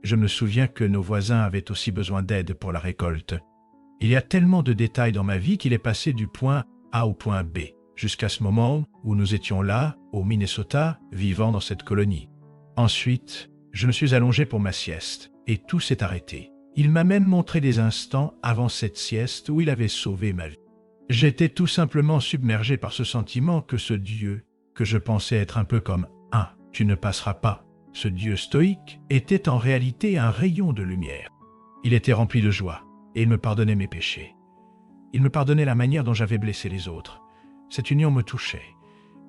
Je me souviens que nos voisins avaient aussi besoin d'aide pour la récolte. Il y a tellement de détails dans ma vie qu'il est passé du point A au point B, jusqu'à ce moment où nous étions là, au Minnesota, vivant dans cette colonie. Ensuite, je me suis allongé pour ma sieste, et tout s'est arrêté. Il m'a même montré des instants avant cette sieste où il avait sauvé ma vie. J'étais tout simplement submergé par ce sentiment que ce Dieu, que je pensais être un peu comme « Ah, tu ne passeras pas », ce Dieu stoïque était en réalité un rayon de lumière. Il était rempli de joie, et il me pardonnait mes péchés. Il me pardonnait la manière dont j'avais blessé les autres. Cette union me touchait,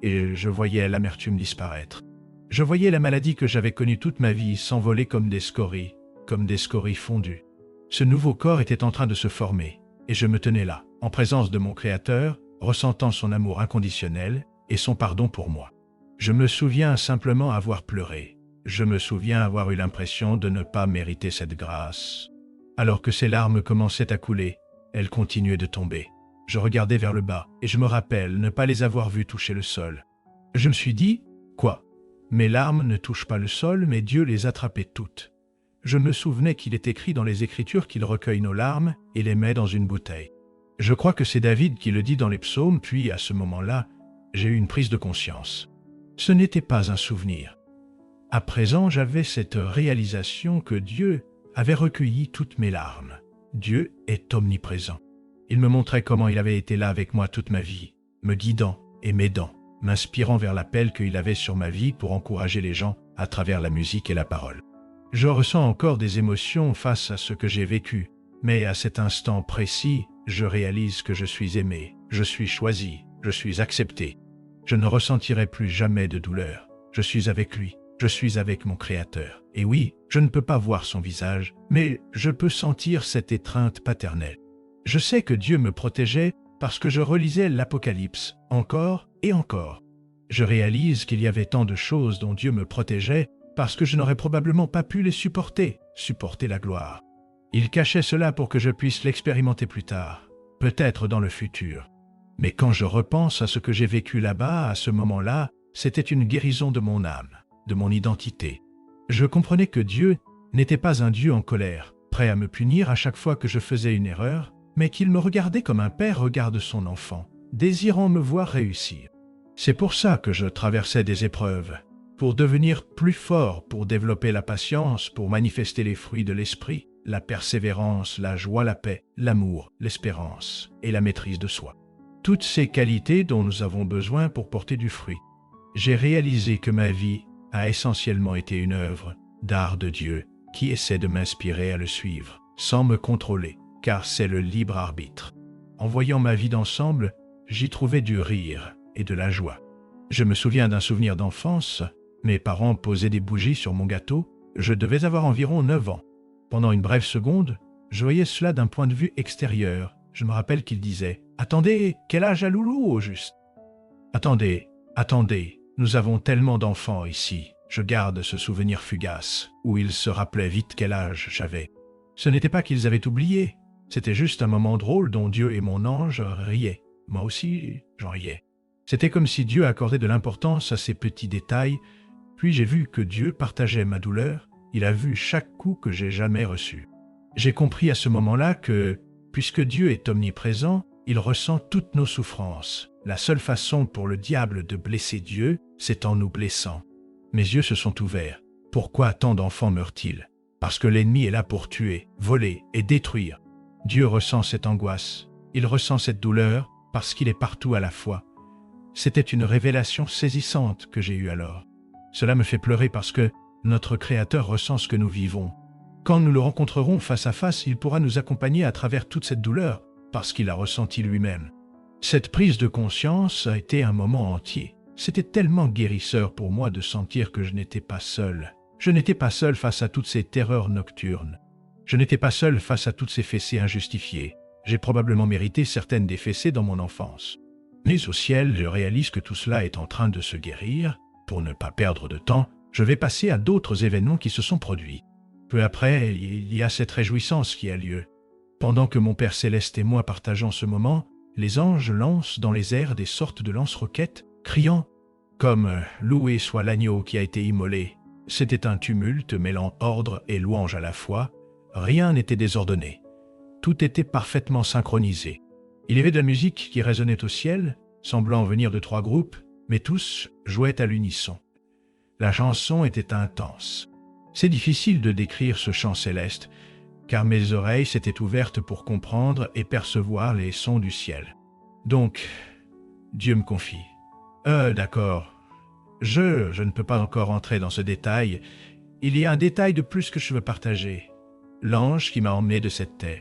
et je voyais l'amertume disparaître. Je voyais la maladie que j'avais connue toute ma vie s'envoler comme des scories fondues. Ce nouveau corps était en train de se former, et je me tenais là, en présence de mon Créateur, ressentant son amour inconditionnel et son pardon pour moi. Je me souviens simplement avoir pleuré. Je me souviens avoir eu l'impression de ne pas mériter cette grâce. Alors que ces larmes commençaient à couler, elles continuaient de tomber. Je regardais vers le bas, et je me rappelle ne pas les avoir vues toucher le sol. Je me suis dit, quoi? Mes larmes ne touchent pas le sol, mais Dieu les attrapait toutes. Je me souvenais qu'il est écrit dans les Écritures qu'il recueille nos larmes et les met dans une bouteille. Je crois que c'est David qui le dit dans les psaumes, puis à ce moment-là, j'ai eu une prise de conscience. Ce n'était pas un souvenir. À présent, j'avais cette réalisation que Dieu avait recueilli toutes mes larmes. Dieu est omniprésent. Il me montrait comment il avait été là avec moi toute ma vie, me guidant et m'aidant, m'inspirant vers l'appel qu'il avait sur ma vie pour encourager les gens à travers la musique et la parole. Je ressens encore des émotions face à ce que j'ai vécu, mais à cet instant précis, je réalise que je suis aimé, je suis choisi, je suis accepté. Je ne ressentirai plus jamais de douleur. Je suis avec lui, je suis avec mon Créateur. Et oui, je ne peux pas voir son visage, mais je peux sentir cette étreinte paternelle. Je sais que Dieu me protégeait parce que je relisais l'Apocalypse, encore et encore. Je réalise qu'il y avait tant de choses dont Dieu me protégeait parce que je n'aurais probablement pas pu les supporter la gloire. Il cachait cela pour que je puisse l'expérimenter plus tard, peut-être dans le futur. Mais quand je repense à ce que j'ai vécu là-bas, à ce moment-là, c'était une guérison de mon âme, de mon identité. Je comprenais que Dieu n'était pas un Dieu en colère, prêt à me punir à chaque fois que je faisais une erreur, mais qu'il me regardait comme un père regarde son enfant, désirant me voir réussir. C'est pour ça que je traversais des épreuves, pour devenir plus fort, pour développer la patience, pour manifester les fruits de l'esprit, la persévérance, la joie, la paix, l'amour, l'espérance et la maîtrise de soi. Toutes ces qualités dont nous avons besoin pour porter du fruit. J'ai réalisé que ma vie a essentiellement été une œuvre d'art de Dieu qui essaie de m'inspirer à le suivre, sans me contrôler, car c'est le libre arbitre. En voyant ma vie d'ensemble, j'y trouvais du rire et de la joie. Je me souviens d'un souvenir d'enfance. Mes parents posaient des bougies sur mon gâteau. Je devais avoir environ 9 ans. Pendant une brève seconde, je voyais cela d'un point de vue extérieur. Je me rappelle qu'il disait « Attendez, quel âge a Loulou au juste ?»« Attendez, nous avons tellement d'enfants ici. » Je garde ce souvenir fugace, où il se rappelait vite quel âge j'avais. Ce n'était pas qu'ils avaient oublié, c'était juste un moment drôle dont Dieu et mon ange riaient. Moi aussi, j'en riais. C'était comme si Dieu accordait de l'importance à ces petits détails, puis j'ai vu que Dieu partageait ma douleur, il a vu chaque coup que j'ai jamais reçu. J'ai compris à ce moment-là que, puisque Dieu est omniprésent, il ressent toutes nos souffrances. La seule façon pour le diable de blesser Dieu, c'est en nous blessant. Mes yeux se sont ouverts. Pourquoi tant d'enfants meurent-ils? Parce que l'ennemi est là pour tuer, voler et détruire. Dieu ressent cette angoisse. Il ressent cette douleur parce qu'il est partout à la fois. C'était une révélation saisissante que j'ai eue alors. Cela me fait pleurer parce que notre Créateur ressent ce que nous vivons. Quand nous le rencontrerons face à face, il pourra nous accompagner à travers toute cette douleur parce qu'il a ressenti lui-même. Cette prise de conscience a été un moment entier. C'était tellement guérisseur pour moi de sentir que je n'étais pas seul. Je n'étais pas seul face à toutes ces terreurs nocturnes. Je n'étais pas seul face à toutes ces fessées injustifiées. J'ai probablement mérité certaines des fessées dans mon enfance. Mais au ciel, je réalise que tout cela est en train de se guérir. Pour ne pas perdre de temps, je vais passer à d'autres événements qui se sont produits. Peu après, il y a cette réjouissance qui a lieu. Pendant que mon Père Céleste et moi partageons ce moment, les anges lancent dans les airs des sortes de lance-roquettes, criant comme « Loué soit l'agneau qui a été immolé ». C'était un tumulte mêlant ordre et louange à la fois. Rien n'était désordonné. Tout était parfaitement synchronisé. Il y avait de la musique qui résonnait au ciel, semblant venir de 3 groupes, mais tous jouaient à l'unisson. La chanson était intense. C'est difficile de décrire ce chant céleste, car mes oreilles s'étaient ouvertes pour comprendre et percevoir les sons du ciel. Donc, Dieu me confie. D'accord. Je ne peux pas encore entrer dans ce détail. Il y a un détail de plus que je veux partager. L'ange qui m'a emmené de cette terre.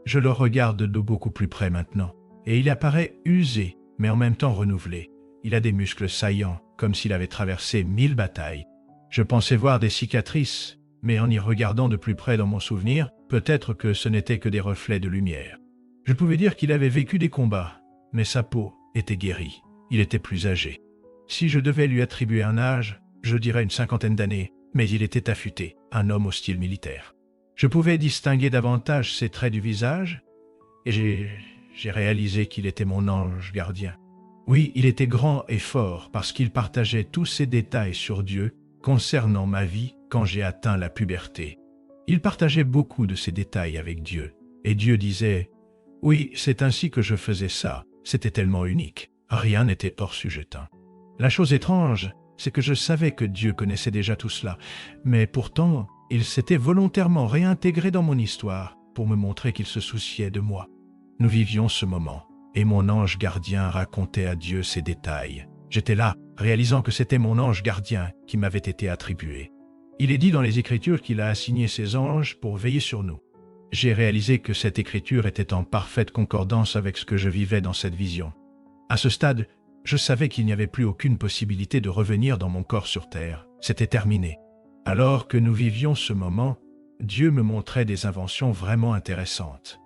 Je le regarde de beaucoup plus près maintenant, et il apparaît usé, mais en même temps renouvelé. Il a des muscles saillants, comme s'il avait traversé 1000 batailles. Je pensais voir des cicatrices, mais en y regardant de plus près dans mon souvenir, peut-être que ce n'était que des reflets de lumière. Je pouvais dire qu'il avait vécu des combats, mais sa peau était guérie. Il était plus âgé. Si je devais lui attribuer un âge, je dirais une 50aine d'années, mais il était affûté, un homme au style militaire. Je pouvais distinguer davantage ses traits du visage, et j'ai réalisé qu'il était mon ange gardien. Oui, il était grand et fort parce qu'il partageait tous ces détails sur Dieu concernant ma vie quand j'ai atteint la puberté. Il partageait beaucoup de ces détails avec Dieu, et Dieu disait « Oui, c'est ainsi que je faisais ça, c'était tellement unique, rien n'était hors sujetin. » La chose étrange, c'est que je savais que Dieu connaissait déjà tout cela, mais pourtant, il s'était volontairement réintégré dans mon histoire pour me montrer qu'il se souciait de moi. Nous vivions ce moment, et mon ange gardien racontait à Dieu ces détails. J'étais là, réalisant que c'était mon ange gardien qui m'avait été attribué. Il est dit dans les Écritures qu'il a assigné ses anges pour veiller sur nous. J'ai réalisé que cette écriture était en parfaite concordance avec ce que je vivais dans cette vision. À ce stade, je savais qu'il n'y avait plus aucune possibilité de revenir dans mon corps sur terre. C'était terminé. Alors que nous vivions ce moment, Dieu me montrait des inventions vraiment intéressantes.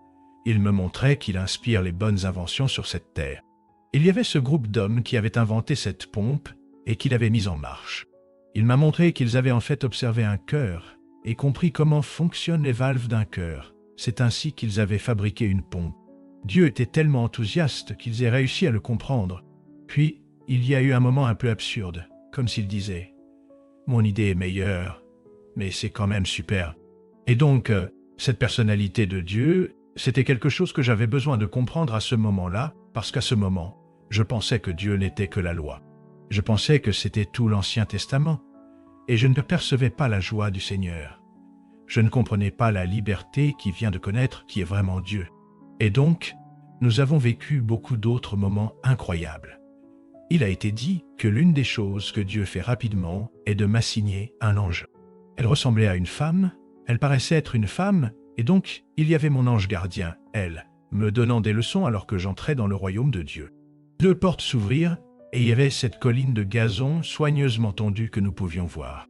Il me montrait qu'il inspire les bonnes inventions sur cette terre. Il y avait ce groupe d'hommes qui avaient inventé cette pompe et qui l'avaient mise en marche. Il m'a montré qu'ils avaient en fait observé un cœur et compris comment fonctionnent les valves d'un cœur. C'est ainsi qu'ils avaient fabriqué une pompe. Dieu était tellement enthousiaste qu'ils aient réussi à le comprendre. Puis, il y a eu un moment un peu absurde, comme s'il disait « Mon idée est meilleure, mais c'est quand même super. » Et donc, cette personnalité de Dieu, c'était quelque chose que j'avais besoin de comprendre à ce moment-là, parce qu'à ce moment, je pensais que Dieu n'était que la loi. Je pensais que c'était tout l'Ancien Testament, et je ne percevais pas la joie du Seigneur. Je ne comprenais pas la liberté qui vient de connaître qui est vraiment Dieu. Et donc, nous avons vécu beaucoup d'autres moments incroyables. Il a été dit que l'une des choses que Dieu fait rapidement est de m'assigner un ange. Elle ressemblait à une femme, elle paraissait être une femme, et donc il y avait mon ange gardien, elle, me donnant des leçons alors que j'entrais dans le royaume de Dieu. 2 portes s'ouvrirent, et il y avait cette colline de gazon soigneusement tondue que nous pouvions voir.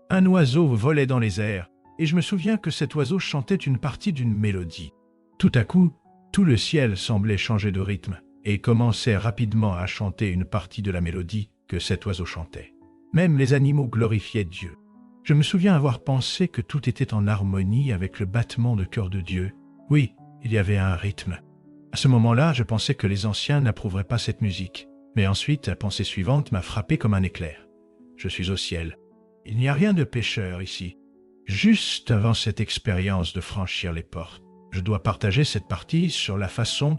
Un oiseau volait dans les airs, et je me souviens que cet oiseau chantait une partie d'une mélodie. Tout à coup, tout le ciel semblait changer de rythme, et commençait rapidement à chanter une partie de la mélodie que cet oiseau chantait. Même les animaux glorifiaient Dieu. Je me souviens avoir pensé que tout était en harmonie avec le battement de cœur de Dieu. Oui, il y avait un rythme. À ce moment-là, je pensais que les anciens n'approuveraient pas cette musique. Mais ensuite, la pensée suivante m'a frappé comme un éclair. Je suis au ciel. Il n'y a rien de pécheur ici. Juste avant cette expérience de franchir les portes, je dois partager cette partie sur la façon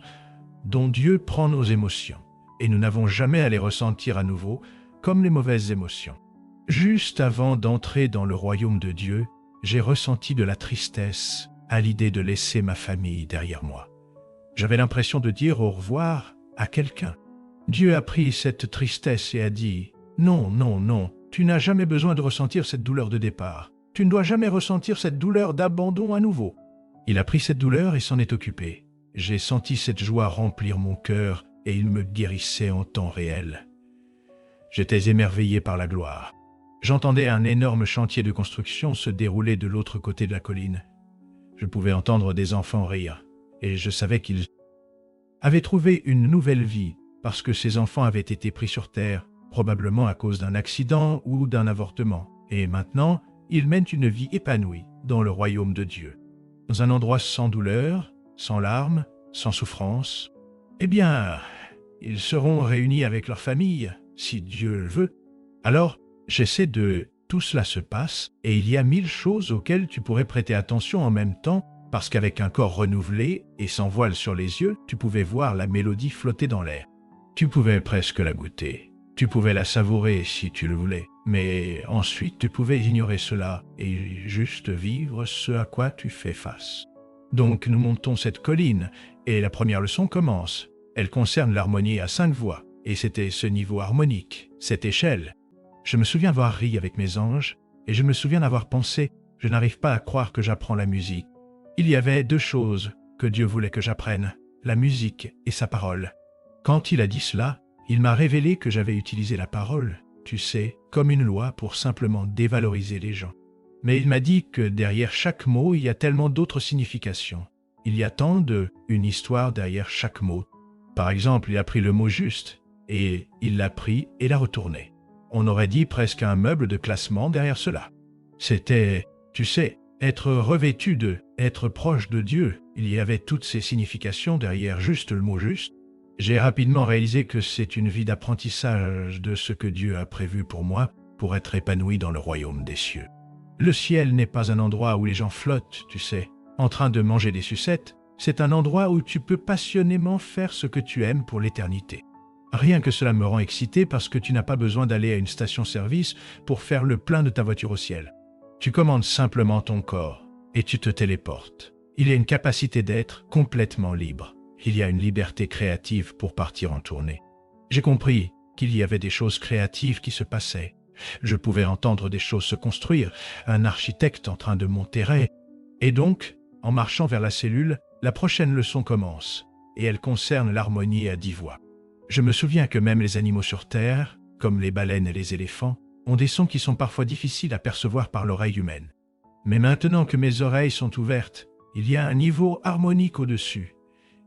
dont Dieu prend nos émotions, et nous n'avons jamais à les ressentir à nouveau comme les mauvaises émotions. Juste avant d'entrer dans le royaume de Dieu, j'ai ressenti de la tristesse à l'idée de laisser ma famille derrière moi. J'avais l'impression de dire au revoir à quelqu'un. Dieu a pris cette tristesse et a dit « Non, non, non, tu n'as jamais besoin de ressentir cette douleur de départ. Tu ne dois jamais ressentir cette douleur d'abandon à nouveau. » Il a pris cette douleur et s'en est occupé. J'ai senti cette joie remplir mon cœur et il me guérissait en temps réel. J'étais émerveillé par la gloire. J'entendais un énorme chantier de construction se dérouler de l'autre côté de la colline. Je pouvais entendre des enfants rire, et je savais qu'ils avaient trouvé une nouvelle vie parce que ces enfants avaient été pris sur terre, probablement à cause d'un accident ou d'un avortement. Et maintenant, ils mènent une vie épanouie dans le royaume de Dieu. Dans un endroit sans douleur, sans larmes, sans souffrance. Eh bien, ils seront réunis avec leur famille, si Dieu le veut. Alors, j'essaie de... Tout cela se passe, et il y a 1000 choses auxquelles tu pourrais prêter attention en même temps, parce qu'avec un corps renouvelé et sans voile sur les yeux, tu pouvais voir la mélodie flotter dans l'air. Tu pouvais presque la goûter. Tu pouvais la savourer si tu le voulais. Mais ensuite, tu pouvais ignorer cela et juste vivre ce à quoi tu fais face. Donc, nous montons cette colline, et la première leçon commence. Elle concerne l'harmonie à 5 voix, et c'était ce niveau harmonique, cette échelle. Je me souviens avoir ri avec mes anges, et je me souviens d'avoir pensé, je n'arrive pas à croire que j'apprends la musique. Il y avait 2 choses que Dieu voulait que j'apprenne, la musique et sa parole. Quand il a dit cela, il m'a révélé que j'avais utilisé la parole, tu sais, comme une loi pour simplement dévaloriser les gens. Mais il m'a dit que derrière chaque mot, il y a tellement d'autres significations. Il y a tant une histoire derrière chaque mot. Par exemple, il a pris le mot juste, et il l'a pris et l'a retourné. On aurait dit presque un meuble de classement derrière cela. C'était, tu sais, être revêtu de, être proche de Dieu. Il y avait toutes ces significations derrière juste le mot juste. J'ai rapidement réalisé que c'est une vie d'apprentissage de ce que Dieu a prévu pour moi pour être épanoui dans le royaume des cieux. Le ciel n'est pas un endroit où les gens flottent, tu sais, en train de manger des sucettes. C'est un endroit où tu peux passionnément faire ce que tu aimes pour l'éternité. Rien que cela me rend excité parce que tu n'as pas besoin d'aller à une station-service pour faire le plein de ta voiture au ciel. Tu commandes simplement ton corps et tu te téléportes. Il y a une capacité d'être complètement libre. Il y a une liberté créative pour partir en tournée. J'ai compris qu'il y avait des choses créatives qui se passaient. Je pouvais entendre des choses se construire, un architecte en train de monter. Et donc, en marchant vers la cellule, la prochaine leçon commence, et elle concerne l'harmonie à 10 voix. Je me souviens que même les animaux sur Terre, comme les baleines et les éléphants, ont des sons qui sont parfois difficiles à percevoir par l'oreille humaine. Mais maintenant que mes oreilles sont ouvertes, il y a un niveau harmonique au-dessus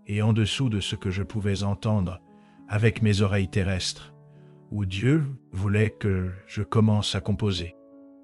et en dessous de ce que je pouvais entendre avec mes oreilles terrestres, où Dieu voulait que je commence à composer.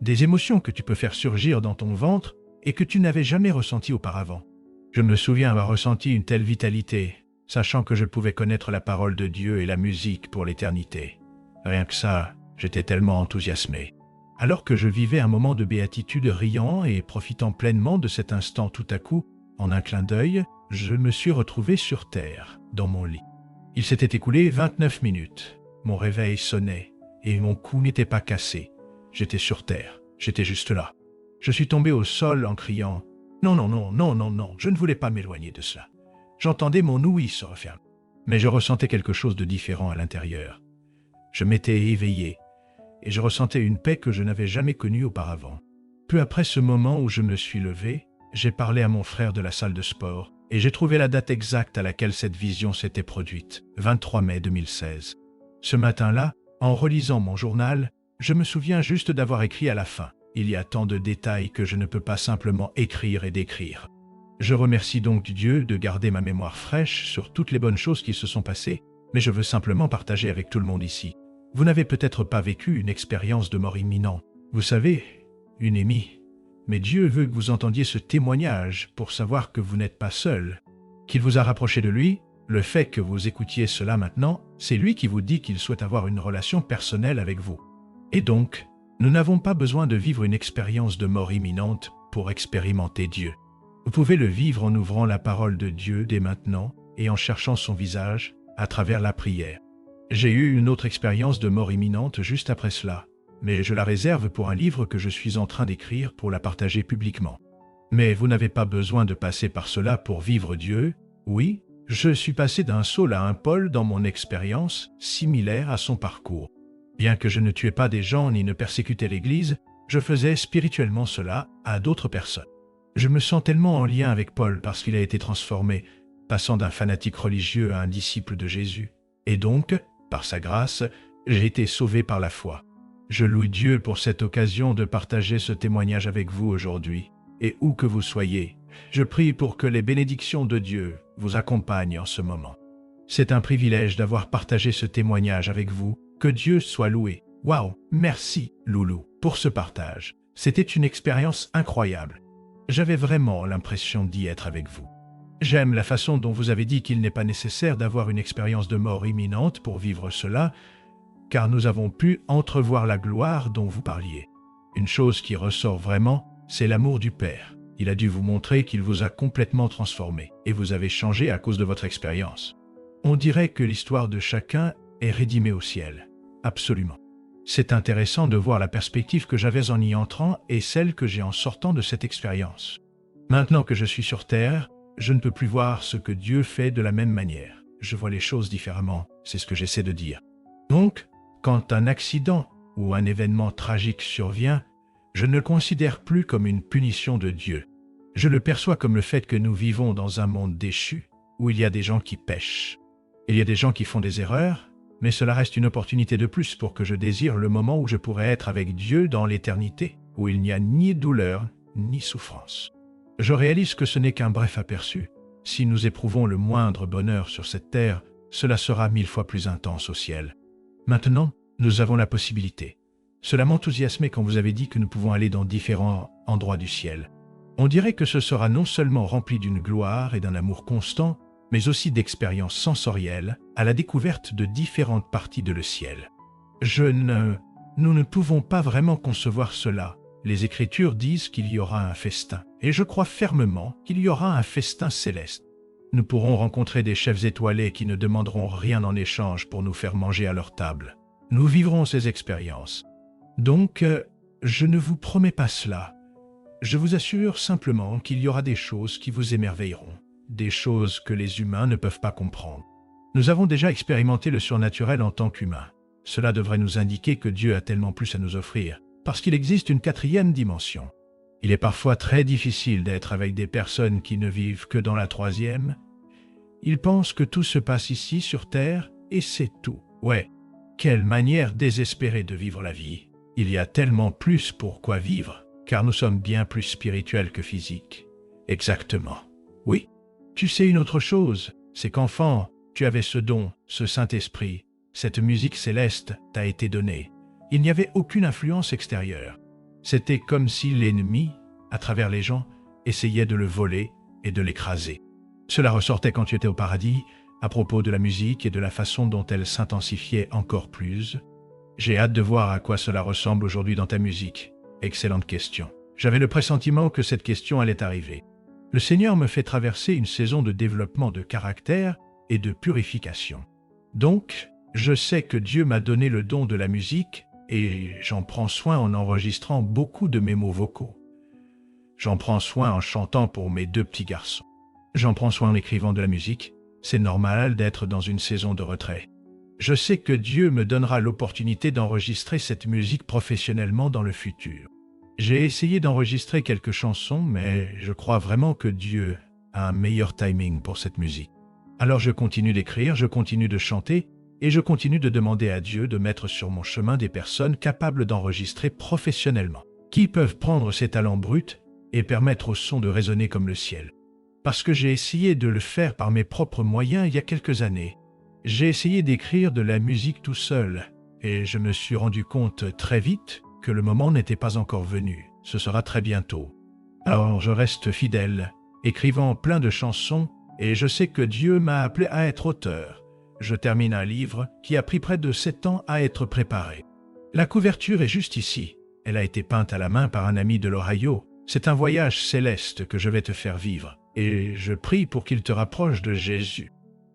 Des émotions que tu peux faire surgir dans ton ventre et que tu n'avais jamais ressenties auparavant. Je me souviens avoir ressenti une telle vitalité, sachant que je pouvais connaître la parole de Dieu et la musique pour l'éternité. Rien que ça, j'étais tellement enthousiasmé. Alors que je vivais un moment de béatitude riant et profitant pleinement de cet instant tout à coup, en un clin d'œil, je me suis retrouvé sur terre, dans mon lit. Il s'était écoulé 29 minutes. Mon réveil sonnait et mon cou n'était pas cassé. J'étais sur terre, j'étais juste là. Je suis tombé au sol en criant « Non, non, non, non, non, non, je ne voulais pas m'éloigner de cela. » J'entendais mon ouïe se refermer, mais je ressentais quelque chose de différent à l'intérieur. Je m'étais éveillé et je ressentais une paix que je n'avais jamais connue auparavant. Peu après ce moment où je me suis levé, j'ai parlé à mon frère de la salle de sport et j'ai trouvé la date exacte à laquelle cette vision s'était produite, 23 mai 2016. Ce matin-là, en relisant mon journal, je me souviens juste d'avoir écrit à la fin. Il y a tant de détails que je ne peux pas simplement écrire et décrire. Je remercie donc Dieu de garder ma mémoire fraîche sur toutes les bonnes choses qui se sont passées, mais je veux simplement partager avec tout le monde ici. Vous n'avez peut-être pas vécu une expérience de mort imminente. Vous savez, une émie. Mais Dieu veut que vous entendiez ce témoignage pour savoir que vous n'êtes pas seul, qu'il vous a rapproché de lui. Le fait que vous écoutiez cela maintenant, c'est lui qui vous dit qu'il souhaite avoir une relation personnelle avec vous. Et donc, nous n'avons pas besoin de vivre une expérience de mort imminente pour expérimenter Dieu. Vous pouvez le vivre en ouvrant la parole de Dieu dès maintenant et en cherchant son visage à travers la prière. J'ai eu une autre expérience de mort imminente juste après cela, mais je la réserve pour un livre que je suis en train d'écrire pour la partager publiquement. Mais vous n'avez pas besoin de passer par cela pour vivre Dieu. Oui, je suis passé d'un Saul à un Paul dans mon expérience, similaire à son parcours. Bien que je ne tuais pas des gens ni ne persécutais l'Église, je faisais spirituellement cela à d'autres personnes. Je me sens tellement en lien avec Paul parce qu'il a été transformé, passant d'un fanatique religieux à un disciple de Jésus. Et donc, par sa grâce, j'ai été sauvé par la foi. Je loue Dieu pour cette occasion de partager ce témoignage avec vous aujourd'hui. Et où que vous soyez, je prie pour que les bénédictions de Dieu vous accompagnent en ce moment. C'est un privilège d'avoir partagé ce témoignage avec vous. Que Dieu soit loué. Waouh, merci, Loulou, pour ce partage. C'était une expérience incroyable. J'avais vraiment l'impression d'y être avec vous. J'aime la façon dont vous avez dit qu'il n'est pas nécessaire d'avoir une expérience de mort imminente pour vivre cela, car nous avons pu entrevoir la gloire dont vous parliez. Une chose qui ressort vraiment, c'est l'amour du Père. Il a dû vous montrer qu'il vous a complètement transformé, et vous avez changé à cause de votre expérience. On dirait que l'histoire de chacun est rédimée au ciel. Absolument. C'est intéressant de voir la perspective que j'avais en y entrant et celle que j'ai en sortant de cette expérience. Maintenant que je suis sur Terre, je ne peux plus voir ce que Dieu fait de la même manière. Je vois les choses différemment, c'est ce que j'essaie de dire. Donc, quand un accident ou un événement tragique survient, je ne le considère plus comme une punition de Dieu. Je le perçois comme le fait que nous vivons dans un monde déchu, où il y a des gens qui pêchent. Il y a des gens qui font des erreurs, mais cela reste une opportunité de plus pour que je désire le moment où je pourrai être avec Dieu dans l'éternité, où il n'y a ni douleur ni souffrance. Je réalise que ce n'est qu'un bref aperçu. Si nous éprouvons le moindre bonheur sur cette terre, cela sera 1000 fois plus intense au ciel. Maintenant, nous avons la possibilité. Cela m'enthousiasmait quand vous avez dit que nous pouvons aller dans différents endroits du ciel. On dirait que ce sera non seulement rempli d'une gloire et d'un amour constant, mais aussi d'expériences sensorielles à la découverte de différentes parties de le ciel. Nous ne pouvons pas vraiment concevoir cela. Les Écritures disent qu'il y aura un festin, et je crois fermement qu'il y aura un festin céleste. Nous pourrons rencontrer des chefs étoilés qui ne demanderont rien en échange pour nous faire manger à leur table. Nous vivrons ces expériences. Donc, je ne vous promets pas cela. Je vous assure simplement qu'il y aura des choses qui vous émerveilleront, des choses que les humains ne peuvent pas comprendre. Nous avons déjà expérimenté le surnaturel en tant qu'humains. Cela devrait nous indiquer que Dieu a tellement plus à nous offrir, parce qu'il existe une 4e dimension. Il est parfois très difficile d'être avec des personnes qui ne vivent que dans la 3e. Ils pensent que tout se passe ici sur Terre, et c'est tout. Ouais, quelle manière désespérée de vivre la vie. Il y a tellement plus pour quoi vivre, car nous sommes bien plus spirituels que physiques. Exactement. Oui. Tu sais une autre chose, c'est qu'enfant, tu avais ce don, ce Saint-Esprit, cette musique céleste t'a été donnée. Il n'y avait aucune influence extérieure. C'était comme si l'ennemi, à travers les gens, essayait de le voler et de l'écraser. Cela ressortait quand tu étais au paradis, à propos de la musique et de la façon dont elle s'intensifiait encore plus. J'ai hâte de voir à quoi cela ressemble aujourd'hui dans ta musique. Excellente question. J'avais le pressentiment que cette question allait arriver. Le Seigneur me fait traverser une saison de développement de caractère et de purification. Donc, je sais que Dieu m'a donné le don de la musique et j'en prends soin en enregistrant beaucoup de mes mots vocaux. J'en prends soin en chantant pour mes 2 petits garçons. J'en prends soin en écrivant de la musique. C'est normal d'être dans une saison de retrait. Je sais que Dieu me donnera l'opportunité d'enregistrer cette musique professionnellement dans le futur. J'ai essayé d'enregistrer quelques chansons, mais je crois vraiment que Dieu a un meilleur timing pour cette musique. Alors je continue d'écrire, je continue de chanter, et je continue de demander à Dieu de mettre sur mon chemin des personnes capables d'enregistrer professionnellement, qui peuvent prendre ces talents bruts et permettre au son de résonner comme le ciel. Parce que j'ai essayé de le faire par mes propres moyens il y a quelques années. J'ai essayé d'écrire de la musique tout seul, et je me suis rendu compte très vite que le moment n'était pas encore venu. Ce sera très bientôt. Alors je reste fidèle, écrivant plein de chansons, et je sais que Dieu m'a appelé à être auteur. Je termine un livre qui a pris près de 7 ans à être préparé. La couverture est juste ici. Elle a été peinte à la main par un ami de l'Ohio. C'est un voyage céleste que je vais te faire vivre, et je prie pour qu'il te rapproche de Jésus.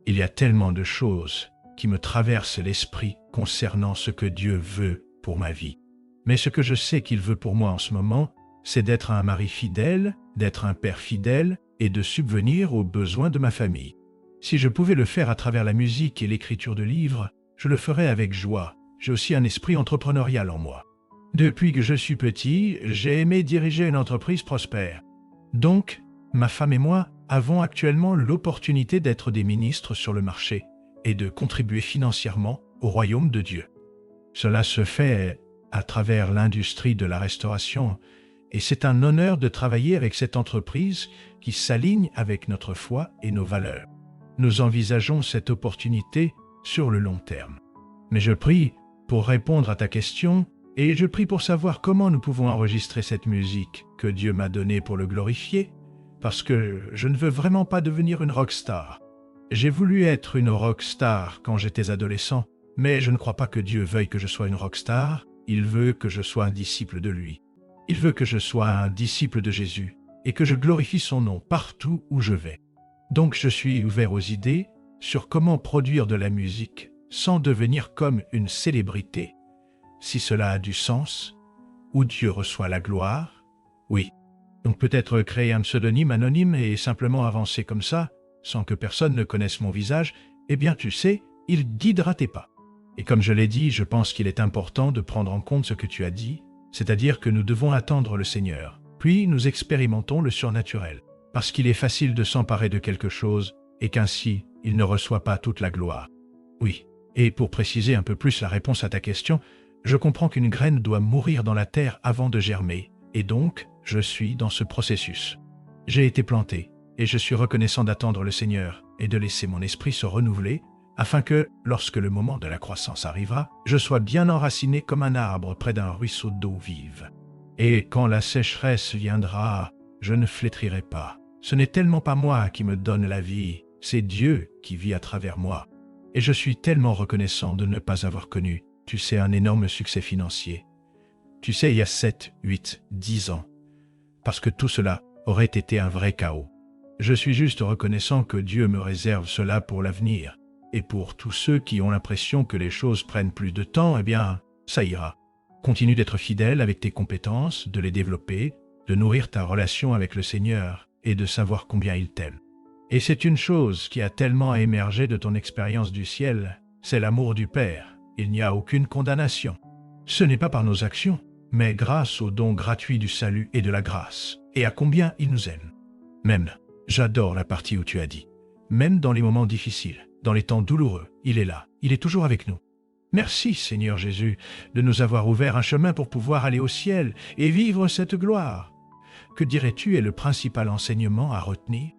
Il y a tellement de choses qui me traversent l'esprit concernant ce que Dieu veut pour ma vie. Mais ce que je sais qu'il veut pour moi en ce moment, c'est d'être un mari fidèle, d'être un père fidèle et de subvenir aux besoins de ma famille. Si je pouvais le faire à travers la musique et l'écriture de livres, je le ferais avec joie. J'ai aussi un esprit entrepreneurial en moi. Depuis que je suis petit, j'ai aimé diriger une entreprise prospère. Donc, ma femme et moi avons actuellement l'opportunité d'être des ministres sur le marché et de contribuer financièrement au royaume de Dieu. Cela se fait à travers l'industrie de la restauration et c'est un honneur de travailler avec cette entreprise qui s'aligne avec notre foi et nos valeurs. Nous envisageons cette opportunité sur le long terme. Mais je prie pour répondre à ta question et je prie pour savoir comment nous pouvons enregistrer cette musique que Dieu m'a donnée pour le glorifier. parce que je ne veux vraiment pas devenir une rockstar. J'ai voulu être une rockstar quand j'étais adolescent, mais je ne crois pas que Dieu veuille que je sois une rockstar. Il veut que je sois un disciple de lui. Il veut que je sois un disciple de Jésus et que je glorifie son nom partout où je vais. Donc je suis ouvert aux idées sur comment produire de la musique sans devenir comme une célébrité. Si cela a du sens, où Dieu reçoit la gloire, oui. Donc peut-être créer un pseudonyme anonyme et simplement avancer comme ça, sans que personne ne connaisse mon visage, eh bien tu sais, il guidera tes pas. Et comme je l'ai dit, je pense qu'il est important de prendre en compte ce que tu as dit, c'est-à-dire que nous devons attendre le Seigneur, puis nous expérimentons le surnaturel, parce qu'il est facile de s'emparer de quelque chose et qu'ainsi il ne reçoit pas toute la gloire. Oui, et pour préciser un peu plus la réponse à ta question, je comprends qu'une graine doit mourir dans la terre avant de germer, et donc je suis dans ce processus. J'ai été planté, et je suis reconnaissant d'attendre le Seigneur et de laisser mon esprit se renouveler, afin que, lorsque le moment de la croissance arrivera, je sois bien enraciné comme un arbre près d'un ruisseau d'eau vive. Et quand la sécheresse viendra, je ne flétrirai pas. Ce n'est tellement pas moi qui me donne la vie, c'est Dieu qui vit à travers moi. Et je suis tellement reconnaissant de ne pas avoir connu, tu sais, un énorme succès financier. Tu sais, il y a 7, 8, 10 ans. Parce que tout cela aurait été un vrai chaos. Je suis juste reconnaissant que Dieu me réserve cela pour l'avenir. Et pour tous ceux qui ont l'impression que les choses prennent plus de temps, eh bien, ça ira. Continue d'être fidèle avec tes compétences, de les développer, de nourrir ta relation avec le Seigneur et de savoir combien il t'aime. Et c'est une chose qui a tellement émergé de ton expérience du ciel, c'est l'amour du Père. Il n'y a aucune condamnation. Ce n'est pas par nos actions, mais grâce au don gratuit du salut et de la grâce, et à combien il nous aime. Même, j'adore la partie où tu as dit, même dans les moments difficiles, dans les temps douloureux, il est là, il est toujours avec nous. Merci Seigneur Jésus de nous avoir ouvert un chemin pour pouvoir aller au ciel et vivre cette gloire. Que dirais-tu est le principal enseignement à retenir?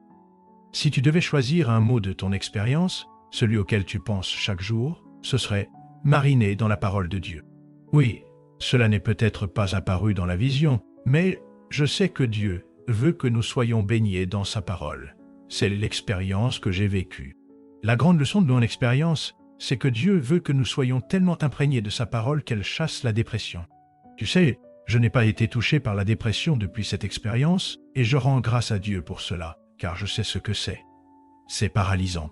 Si tu devais choisir un mot de ton expérience, celui auquel tu penses chaque jour, ce serait « mariner dans la parole de Dieu ». Oui, cela n'est peut-être pas apparu dans la vision, mais je sais que Dieu veut que nous soyons baignés dans sa parole. C'est l'expérience que j'ai vécue. La grande leçon de mon expérience, c'est que Dieu veut que nous soyons tellement imprégnés de sa parole qu'elle chasse la dépression. Tu sais, je n'ai pas été touché par la dépression depuis cette expérience et je rends grâce à Dieu pour cela, car je sais ce que c'est. C'est paralysant.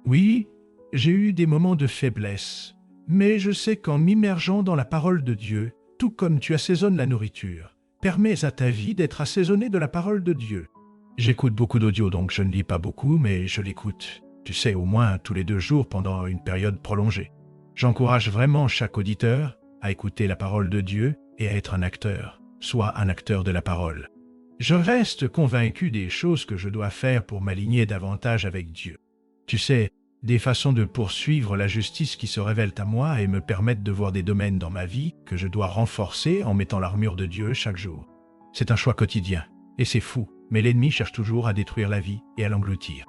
Oui, j'ai eu des moments de faiblesse, mais je sais qu'en m'immergeant dans la parole de Dieu, tout comme tu assaisonnes la nourriture, permets à ta vie d'être assaisonnée de la parole de Dieu. J'écoute beaucoup d'audio, donc je ne lis pas beaucoup, mais je l'écoute. Tu sais, au moins tous les 2 jours pendant une période prolongée. J'encourage vraiment chaque auditeur à écouter la parole de Dieu et à être un acteur, soit un acteur de la parole. Je reste convaincu des choses que je dois faire pour m'aligner davantage avec Dieu. Tu sais, des façons de poursuivre la justice qui se révèlent à moi et me permettent de voir des domaines dans ma vie que je dois renforcer en mettant l'armure de Dieu chaque jour. C'est un choix quotidien, et c'est fou, mais l'ennemi cherche toujours à détruire la vie et à l'engloutir.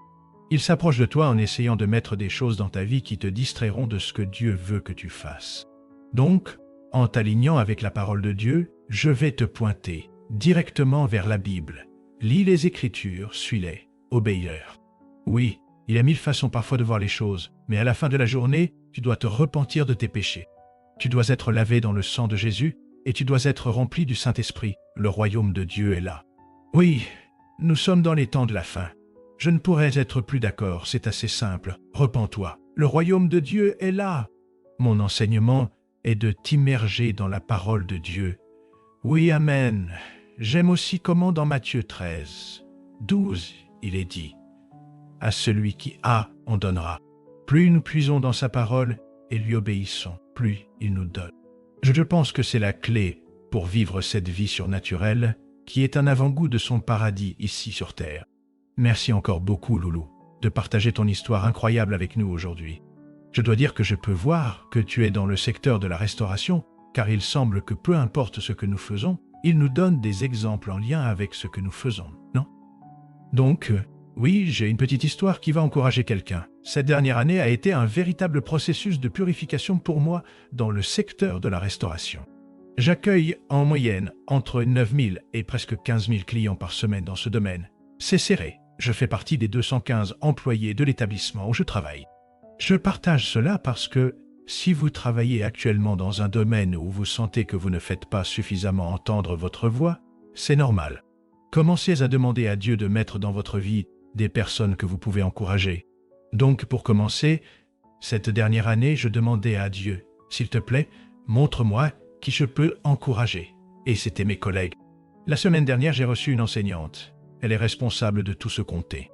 Il s'approche de toi en essayant de mettre des choses dans ta vie qui te distrairont de ce que Dieu veut que tu fasses. Donc, en t'alignant avec la parole de Dieu, je vais te pointer directement vers la Bible. Lis les Écritures, suis-les, obéis-leur. Oui, il y a 1000 façons parfois de voir les choses, mais à la fin de la journée, tu dois te repentir de tes péchés. Tu dois être lavé dans le sang de Jésus et tu dois être rempli du Saint-Esprit. Le royaume de Dieu est là. Oui, nous sommes dans les temps de la fin. Je ne pourrais être plus d'accord, c'est assez simple. Repens-toi, le royaume de Dieu est là. Mon enseignement est de t'immerger dans la parole de Dieu. Oui, amen. J'aime aussi comment dans Matthieu 13, 12, il est dit « À celui qui a, on donnera. Plus nous puisons dans sa parole et lui obéissons, plus il nous donne. » Je pense que c'est la clé pour vivre cette vie surnaturelle qui est un avant-goût de son paradis ici sur terre. Merci encore beaucoup, Loulou, de partager ton histoire incroyable avec nous aujourd'hui. Je dois dire que je peux voir que tu es dans le secteur de la restauration, car il semble que peu importe ce que nous faisons, il nous donne des exemples en lien avec ce que nous faisons, non? Donc, oui, j'ai une petite histoire qui va encourager quelqu'un. Cette dernière année a été un véritable processus de purification pour moi dans le secteur de la restauration. J'accueille en moyenne entre 9 000 et presque 15 000 clients par semaine dans ce domaine. C'est serré. Je fais partie des 215 employés de l'établissement où je travaille. Je partage cela parce que si vous travaillez actuellement dans un domaine où vous sentez que vous ne faites pas suffisamment entendre votre voix, c'est normal. Commencez à demander à Dieu de mettre dans votre vie des personnes que vous pouvez encourager. Donc, pour commencer, cette dernière année, je demandais à Dieu, « S'il te plaît, montre-moi qui je peux encourager. » Et c'était mes collègues. La semaine dernière, j'ai reçu une enseignante. Elle est responsable de tout ce comté.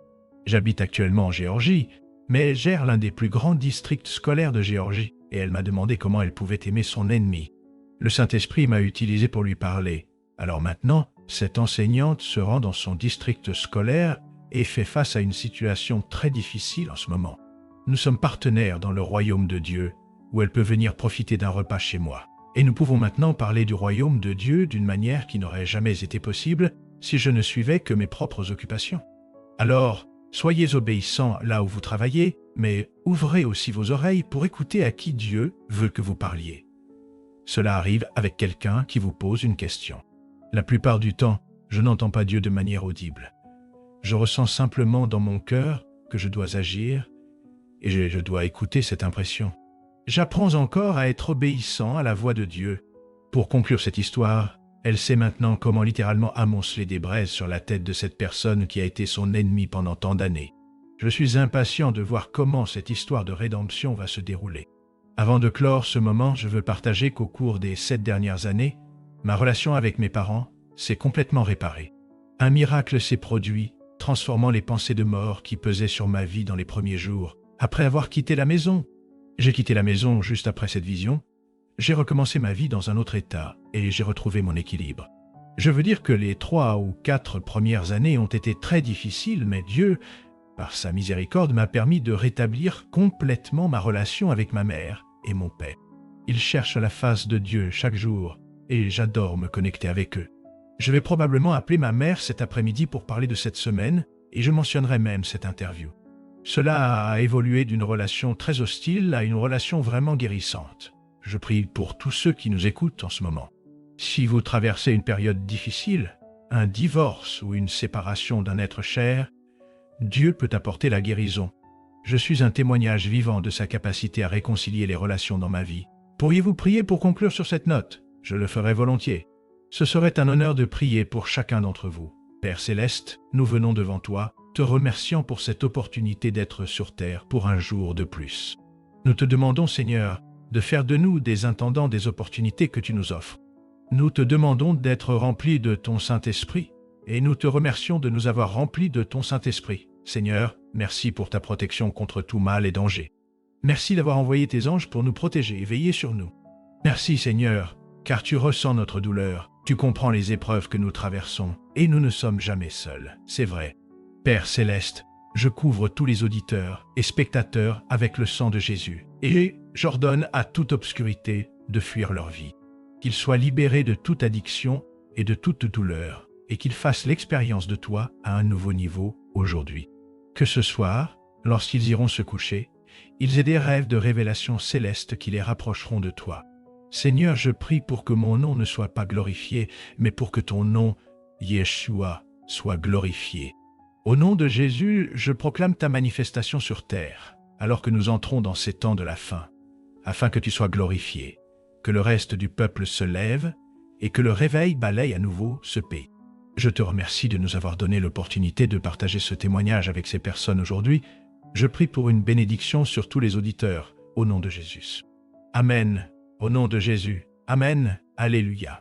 J'habite actuellement en Géorgie, mais elle gère l'un des plus grands districts scolaires de Géorgie, et elle m'a demandé comment elle pouvait aimer son ennemi. Le Saint-Esprit m'a utilisé pour lui parler. Alors maintenant, cette enseignante se rend dans son district scolaire et fait face à une situation très difficile en ce moment. Nous sommes partenaires dans le royaume de Dieu, où elle peut venir profiter d'un repas chez moi. Et nous pouvons maintenant parler du royaume de Dieu d'une manière qui n'aurait jamais été possible si je ne suivais que mes propres occupations. Alors, soyez obéissants là où vous travaillez, mais ouvrez aussi vos oreilles pour écouter à qui Dieu veut que vous parliez. Cela arrive avec quelqu'un qui vous pose une question. La plupart du temps, je n'entends pas Dieu de manière audible. Je ressens simplement dans mon cœur que je dois agir et je dois écouter cette impression. J'apprends encore à être obéissant à la voix de Dieu. Pour conclure cette histoire, elle sait maintenant comment littéralement amonceler des braises sur la tête de cette personne qui a été son ennemi pendant tant d'années. Je suis impatient de voir comment cette histoire de rédemption va se dérouler. Avant de clore ce moment, je veux partager qu'au cours des 7 dernières années, ma relation avec mes parents s'est complètement réparée. Un miracle s'est produit, transformant les pensées de mort qui pesaient sur ma vie dans les premiers jours, après avoir quitté la maison. J'ai quitté la maison juste après cette vision. J'ai recommencé ma vie dans un autre état et j'ai retrouvé mon équilibre. Je veux dire que les 3 ou 4 premières années ont été très difficiles, mais Dieu, par sa miséricorde, m'a permis de rétablir complètement ma relation avec ma mère et mon père. Ils cherchent la face de Dieu chaque jour et j'adore me connecter avec eux. Je vais probablement appeler ma mère cet après-midi pour parler de cette semaine et je mentionnerai même cette interview. Cela a évolué d'une relation très hostile à une relation vraiment guérissante. Je prie pour tous ceux qui nous écoutent en ce moment. Si vous traversez une période difficile, un divorce ou une séparation d'un être cher, Dieu peut apporter la guérison. Je suis un témoignage vivant de sa capacité à réconcilier les relations dans ma vie. Pourriez-vous prier pour conclure sur cette note? Je le ferai volontiers. Ce serait un honneur de prier pour chacun d'entre vous. Père Céleste, nous venons devant toi, te remerciant pour cette opportunité d'être sur terre pour un jour de plus. Nous te demandons, Seigneur, de faire de nous des intendants des opportunités que tu nous offres. Nous te demandons d'être remplis de ton Saint-Esprit, et nous te remercions de nous avoir remplis de ton Saint-Esprit. Seigneur, merci pour ta protection contre tout mal et danger. Merci d'avoir envoyé tes anges pour nous protéger et veiller sur nous. Merci, Seigneur, car tu ressens notre douleur, tu comprends les épreuves que nous traversons, et nous ne sommes jamais seuls, c'est vrai. Père Céleste, je couvre tous les auditeurs et spectateurs avec le sang de Jésus, et j'ordonne à toute obscurité de fuir leur vie. Qu'ils soient libérés de toute addiction et de toute douleur, et qu'ils fassent l'expérience de toi à un nouveau niveau aujourd'hui. Que ce soir, lorsqu'ils iront se coucher, ils aient des rêves de révélations célestes qui les rapprocheront de toi. Seigneur, je prie pour que mon nom ne soit pas glorifié, mais pour que ton nom, Yeshua, soit glorifié. Au nom de Jésus, je proclame ta manifestation sur terre, alors que nous entrons dans ces temps de la fin, afin que tu sois glorifié, que le reste du peuple se lève et que le réveil balaye à nouveau ce pays. Je te remercie de nous avoir donné l'opportunité de partager ce témoignage avec ces personnes aujourd'hui. Je prie pour une bénédiction sur tous les auditeurs, au nom de Jésus. Amen. Au nom de Jésus. Amen. Alléluia.